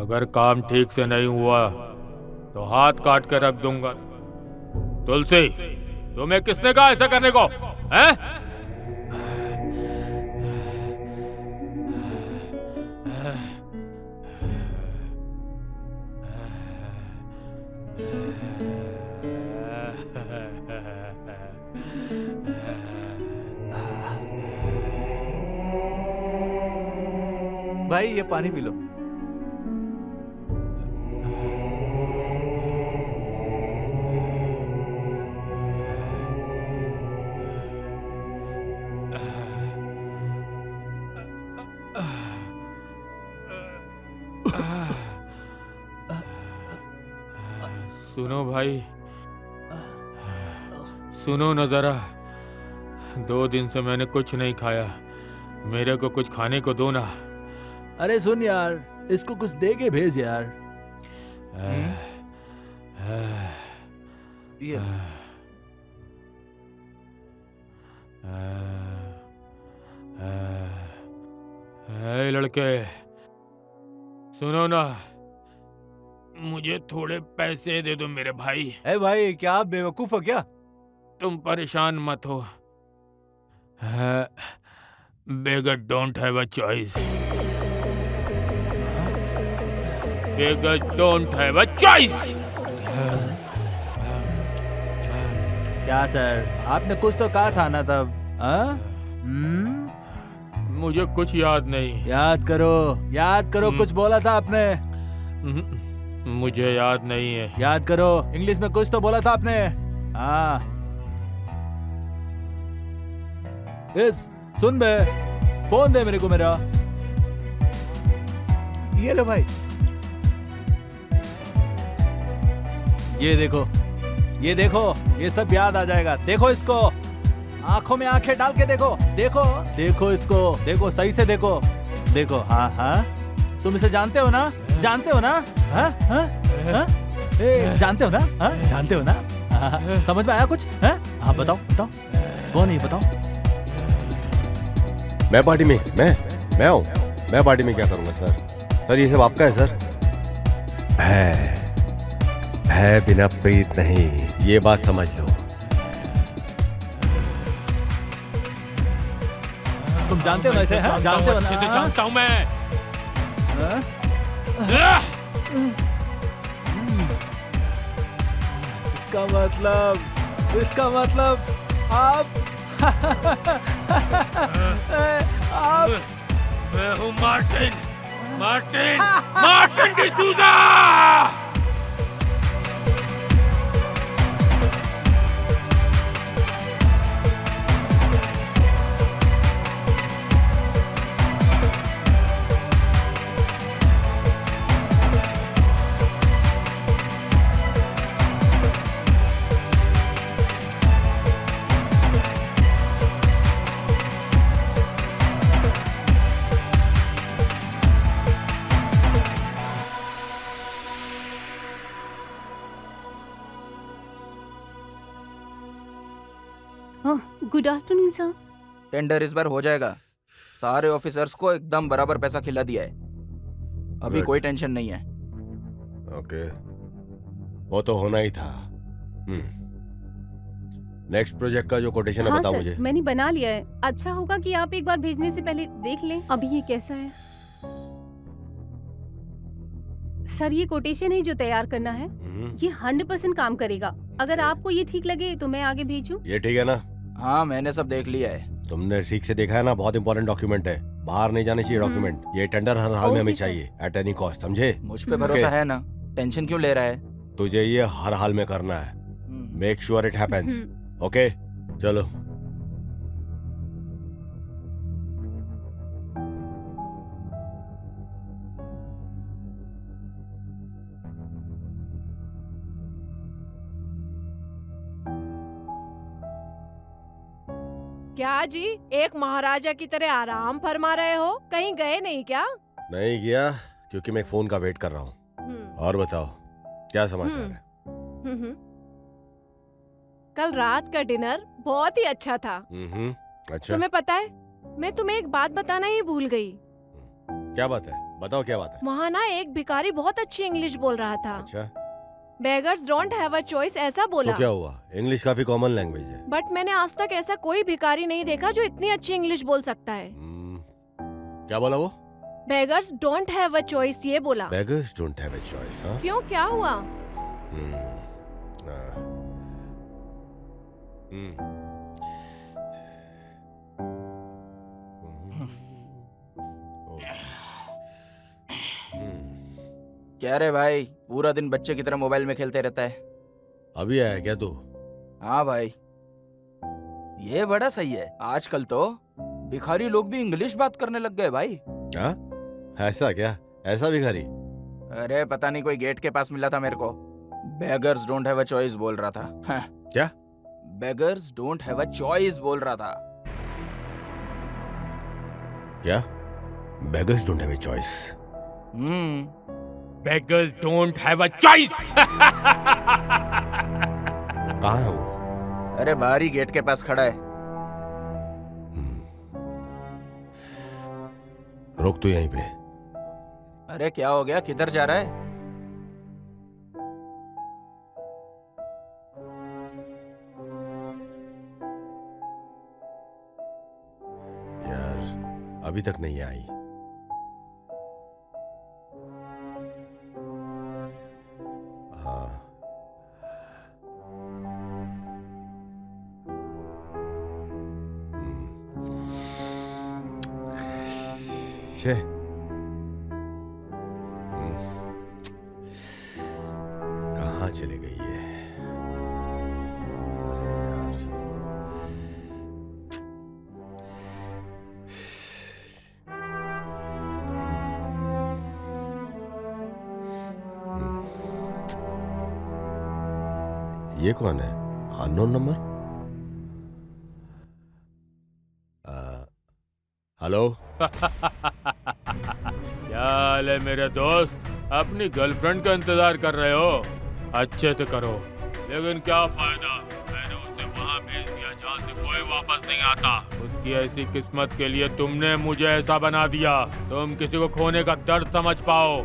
अगर काम ठीक से नहीं हुआ तो हाथ काट के रख दूंगा। तुलसी, तुम्हें किसने कहा ऐसा करने को? हैं? भाई ये पानी पी लो। सुनो भाई, सुनो न जरा। 2 दिन से मैंने कुछ नहीं खाया, मेरे को कुछ खाने को दो ना। अरे सुन यार, इसको कुछ दे के भेज यार। ये ए लड़के, सुनो ना, मुझे थोड़े पैसे दे दो मेरे भाई। ए भाई, क्या आप बेवकूफ हो क्या? तुम परेशान मत हो। Beggar don't have a choice. Beggar don't have a choice. क्या सर, आपने कुछ तो कहा था ना तब? मुझे कुछ याद नहीं। याद करो, कुछ बोला था आपने। मुझे याद नहीं है। याद करो, इंग्लिश में कुछ तो बोला था आपने। हाँ, सुन बे, फोन दे मेरे को मेरा। ये लो भाई। ये देखो, ये सब याद आ जाएगा। देखो इसको, आंखों में आंखें डाल के देखो, देखो इसको, देखो सही से देखो। हाँ हाँ, तुम इसे जानते हो ना? हाँ? जानते हो ना? हाँ? समझ में आया कुछ? हाँ बताओ, कौन है बताओ? मैं पार्टी में, मैं हूँ। मैं पार्टी में क्या करूंगा सर? ये सब आपका है सर। है बिना प्रीत नहीं, ये बात समझ लो। तुम जानते हो ना इसे? जानते हो ना? अच्छे से जानता हूँ मैं। इसका मतलब आप मैं हूँ Martin D'Souza. Good afternoon sir. Tender इस बार हो जाएगा। सारे ऑफिसर्स को एकदम बराबर पैसा खिला दिया है। अभी Good. कोई टेंशन नहीं है। ओके, वो तो होना ही था। नेक्स्ट प्रोजेक्ट का जो कोटेशन है हाँ बताओ सर, मुझे। मैंने बना लिया है। अच्छा होगा कि आप एक बार भेजने से पहले देख लें अभी ये कैसा है। सर ये कोटेशन है जो तैयार करना है, ये 100% काम करेगा। अगर आपको ये ठीक लगे तो मैं आगे भेजूं? ये ठीक है ना? हाँ मैंने सब देख लिया है। तुमने ठीक से देखा है ना? बहुत इंपॉर्टेंट डॉक्यूमेंट है, बाहर नहीं जाने चाहिए डॉक्यूमेंट। ये टेंडर हर हाल में हमें ओके, सर। चाहिए, एट एनी कॉस्ट, समझे? मुझ पे भरोसा है ना? टेंशन क्यों ले रहा है? तुझे ये हर हाल में करना है। Make sure it happens. Okay, चलो। क्या जी, एक महाराजा की तरह आराम फरमा रहे हो? कहीं गए नहीं क्या? नहीं गया, क्योंकि मैं एक फोन का वेट कर रहा हूँ। और बताओ, क्या समाचार है? कल रात का डिनर बहुत ही अच्छा था। अच्छा, तुम्हें पता है, मैं तुम्हें एक बात बताना ही भूल गई। क्या बात है? बताओ क्या बात है? वहाँ ना एक भिखारी बहुत अच्छी इंग्लिश बोल रहा था। अच्छा, beggars don't have a choice ऐसा बोला। तो क्या हुआ? इंग्लिश काफी कॉमन लैंग्वेज है। बट मैंने आज तक ऐसा कोई भिखारी नहीं देखा जो इतनी अच्छी इंग्लिश बोल सकता है। क्या बोला वो? Beggars don't have a choice ये बोला। Beggars don't have a choice. हाँ, क्यों, क्या हुआ? क्या रे भाई, पूरा दिन बच्चे की तरह मोबाइल में खेलते रहता है। अभी आया क्या तू? हाँ भाई, ये बड़ा सही है। आजकल तो भिखारी लोग भी इंग्लिश बात करने लग गए भाई। हाँ, ऐसा क्या? ऐसा भिखारी? अरे पता नहीं, कोई गेट के पास मिला था मेरे को। Beggars don't have a choice बोल रहा था। हाँ। क्या? Beggars don't have a choice बोल रहा था। क्या? Beggars don't have a choice? Beggars don't have a choice. कहाँ है वो? अरे बाहरी गेट के पास खड़ा है। रोक तो यहीं पे। अरे क्या हो गया, किधर जा रहा है? यार अभी तक नहीं आई। हाँ, शे, कहाँ चली गई है? अरे यार, ये कौन है? Unknown number? हेलो। क्या हाल है मेरे दोस्त? अपनी गर्लफ्रेंड का इंतजार कर रहे हो? अच्छे से करो, लेकिन क्या फायदा? मैंने उसे वहाँ भेज दिया जहाँ से कोई वापस नहीं आता। उसकी ऐसी किस्मत के लिए तुमने मुझे ऐसा बना दिया। तुम किसी को खोने का दर्द समझ पाओ,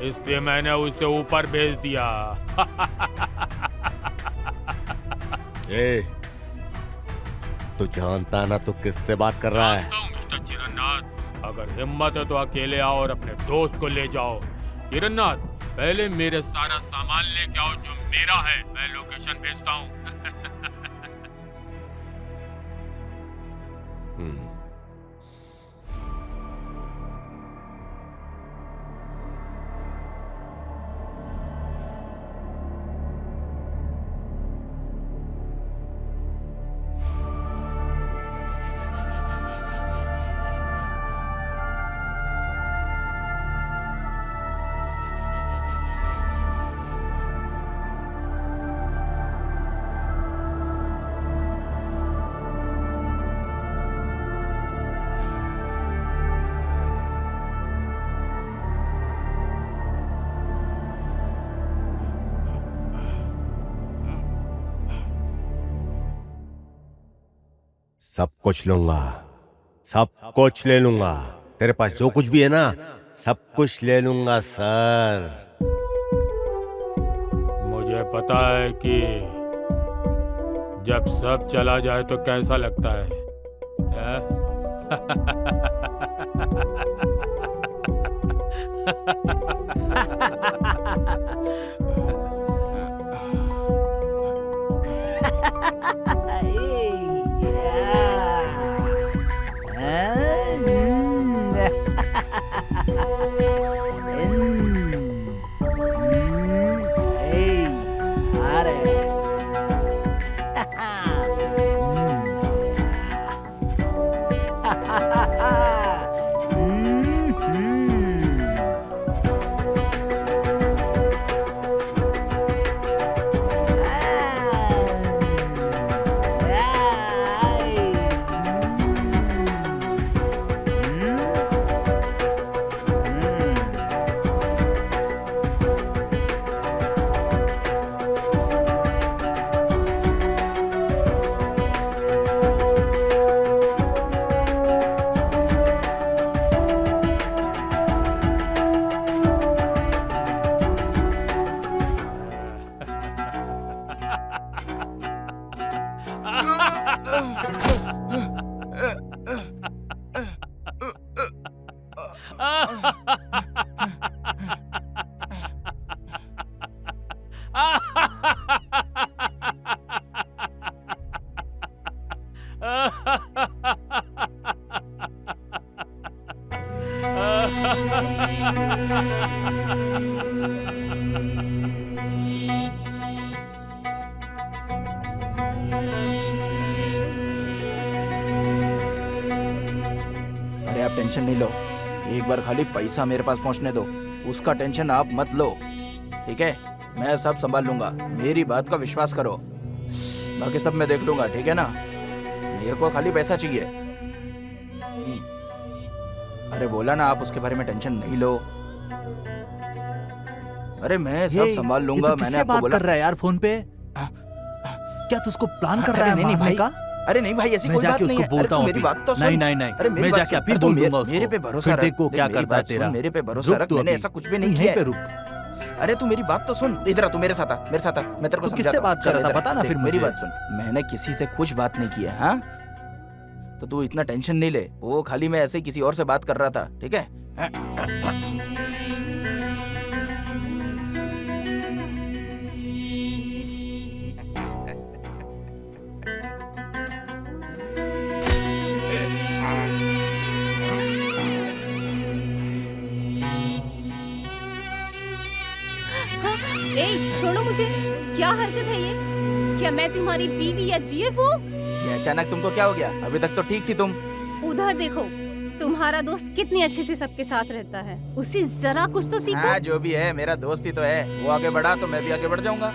इसलिए मैंने उसे ऊपर भेज दिया। ए, तू जानता ना तू किससे बात कर रहा है? मिस्टर चिरन्नाथ, अगर हिम्मत है तो अकेले आओ और अपने दोस्त को ले जाओ। चिरन्नाथ, पहले मेरे सारा सामान लेके आओ जो मेरा है। मैं लोकेशन भेजता हूँ। सब कुछ लूंगा, सब कुछ ले लूंगा। तेरे पास जो कुछ भी है ना, सब कुछ ले लूंगा सर। मुझे पता है कि जब सब चला जाए तो कैसा लगता है? आप टेंशन नहीं लो, एक बार खाली पैसा मेरे पास पहुंचने दो, उसका टेंशन आप मत लो, ठीक है? मैं सब संभाल लूंगा, मेरी बात का विश्वास करो, बाकी सब मैं देख लूंगा, ठीक है ना? मेरे को खाली पैसा चाहिए। अरे बोला ना, आप उसके बारे में टेंशन नहीं लो। अरे मैं सब संभाल लूंगा, मैंने आपको बोला। कर रहा है यार फोन पे? क्या तू उसको प्लान कर रहा है नहीं मारने का? अरे नहीं भाई, ऐसी कोई बात नहीं है। बोलता हूँ मेरी बात तो सुन। नहीं अरे मेरी मैं बात जाके सुन। अभी अरे बोल तू दूंगा उसको। मेरे पे भरोसा फिर रख। देखो क्या मेरी करता है बात सुन, तेरा। मेरे पे भरोसा रुक रख, तू मैंने अभी। ऐसा कुछ भी नहीं यहीं किया पे है। रुक। अरे तू मेरी बात तो सुन, इधर आ, तू मेरे साथ आ, मेरे साथ आ, मैं तेरे को तू समझाता किससे हूँ। बात कर चल रहा था? इधर आ, बता ना देख, फिर मेरी मुझे। बात सुन, मैंने किसी से कुछ बात नहीं की है, हाँ? तो तू इतना टेंशन नहीं ले, वो खाली मैं ऐसे ही किसी और से बात कर रहा था, ठीक है? ए, छोड़ो मुझे। क्या हरकत है ये? क्या मैं तुम्हारी बीवी या जीएफ हूँ? ये अचानक तुमको क्या हो गया? अभी तक तो ठीक थी तुम। उधर देखो, तुम्हारा दोस्त कितने अच्छे से सबके साथ रहता है, उससे जरा कुछ तो सीखो। हाँ जो भी है, मेरा दोस्त ही तो है, वो आगे बढ़ा तो मैं भी आगे बढ़ जाऊंगा।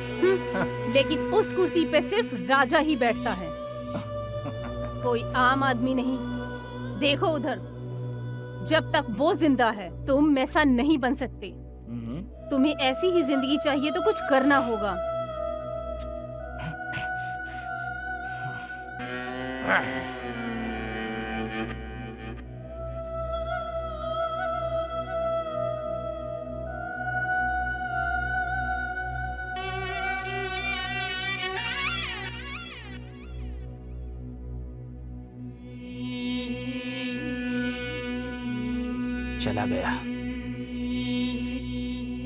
लेकिन उस कुर्सी पे सिर्फ राजा ही बैठता है, कोई आम आदमी नहीं। देखो उधर, जब तक वो जिंदा है तुम वैसा नहीं बन सकते। तुम्हें ऐसी ही जिंदगी चाहिए तो कुछ करना होगा। चला गया।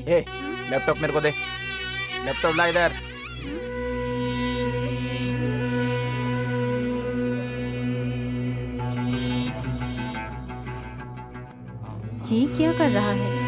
ए, लैपटॉप मेरे को दे, लैपटॉप ला इधर। ये क्या कर रहा है?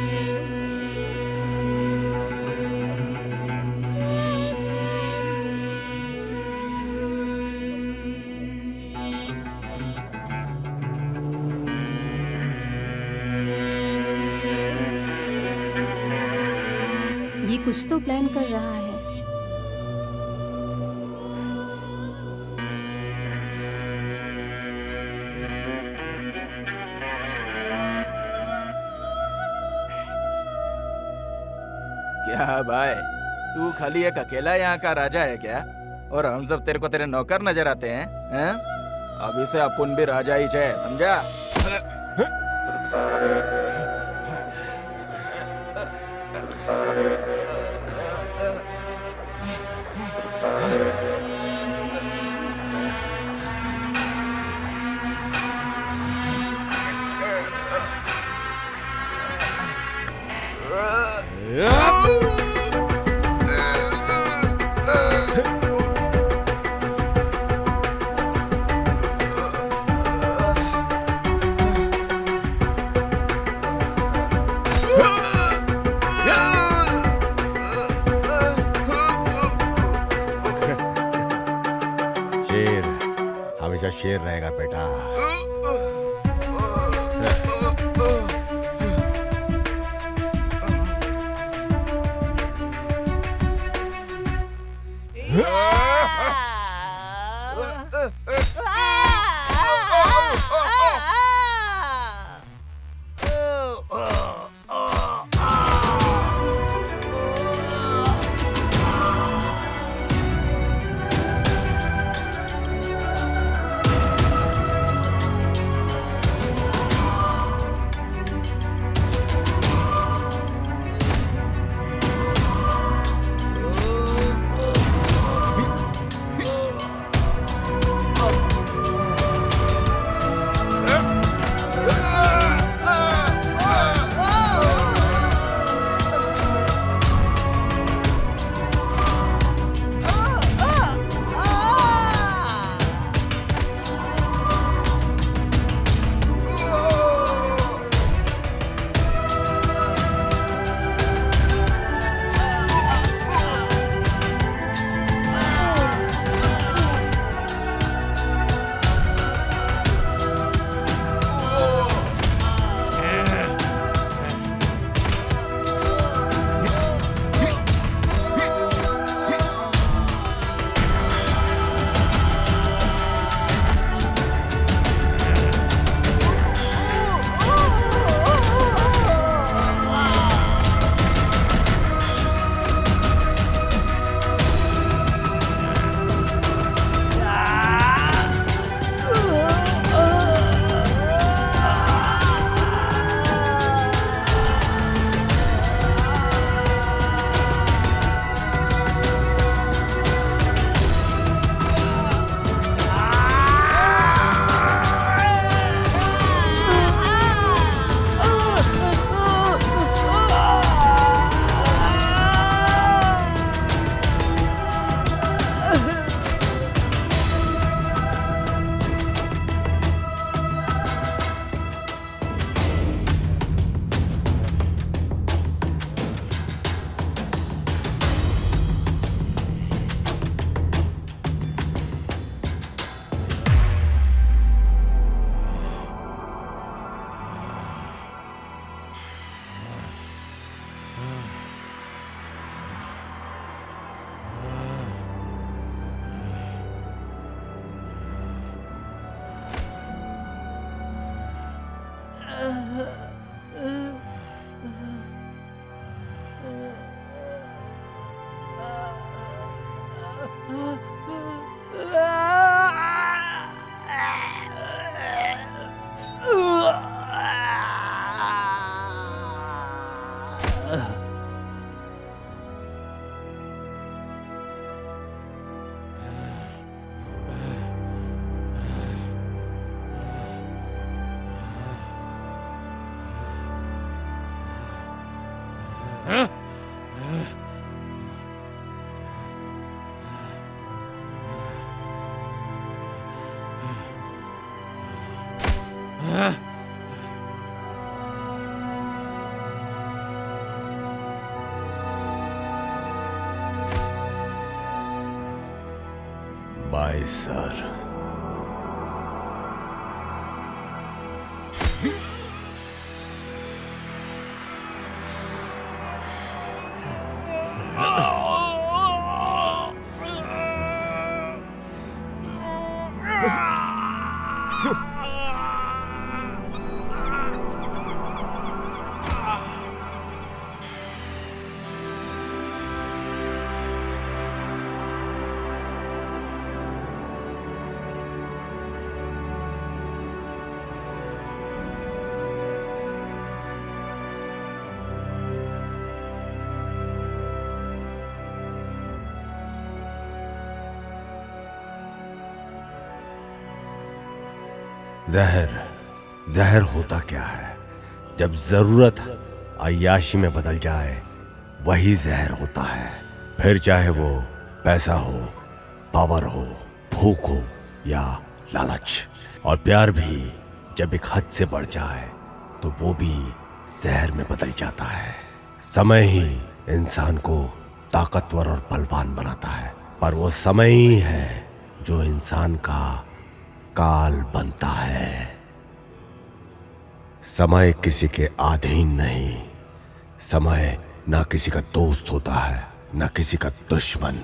ये कुछ तो प्लान कर रहा है। क्या भाई, तू खाली एक अकेला यहाँ का राजा है क्या? और हम सब तेरे को तेरे नौकर नजर आते हैं, हैं? अभी से अपन भी राजा ही है, समझा? शेर हमेशा शेर रहेगा बेटा। Bye sir. जहर जहर होता क्या है? जब जरूरत अय्याशी में बदल जाए वही जहर होता है। फिर चाहे वो पैसा हो, पावर हो, भूख हो या लालच। और प्यार भी जब एक हद से बढ़ जाए तो वो भी जहर में बदल जाता है। समय ही इंसान को ताकतवर और बलवान बनाता है, पर वो समय ही है जो इंसान का काल बनता है। समय किसी के अधीन नहीं। समय ना किसी का दोस्त होता है, ना किसी का दुश्मन।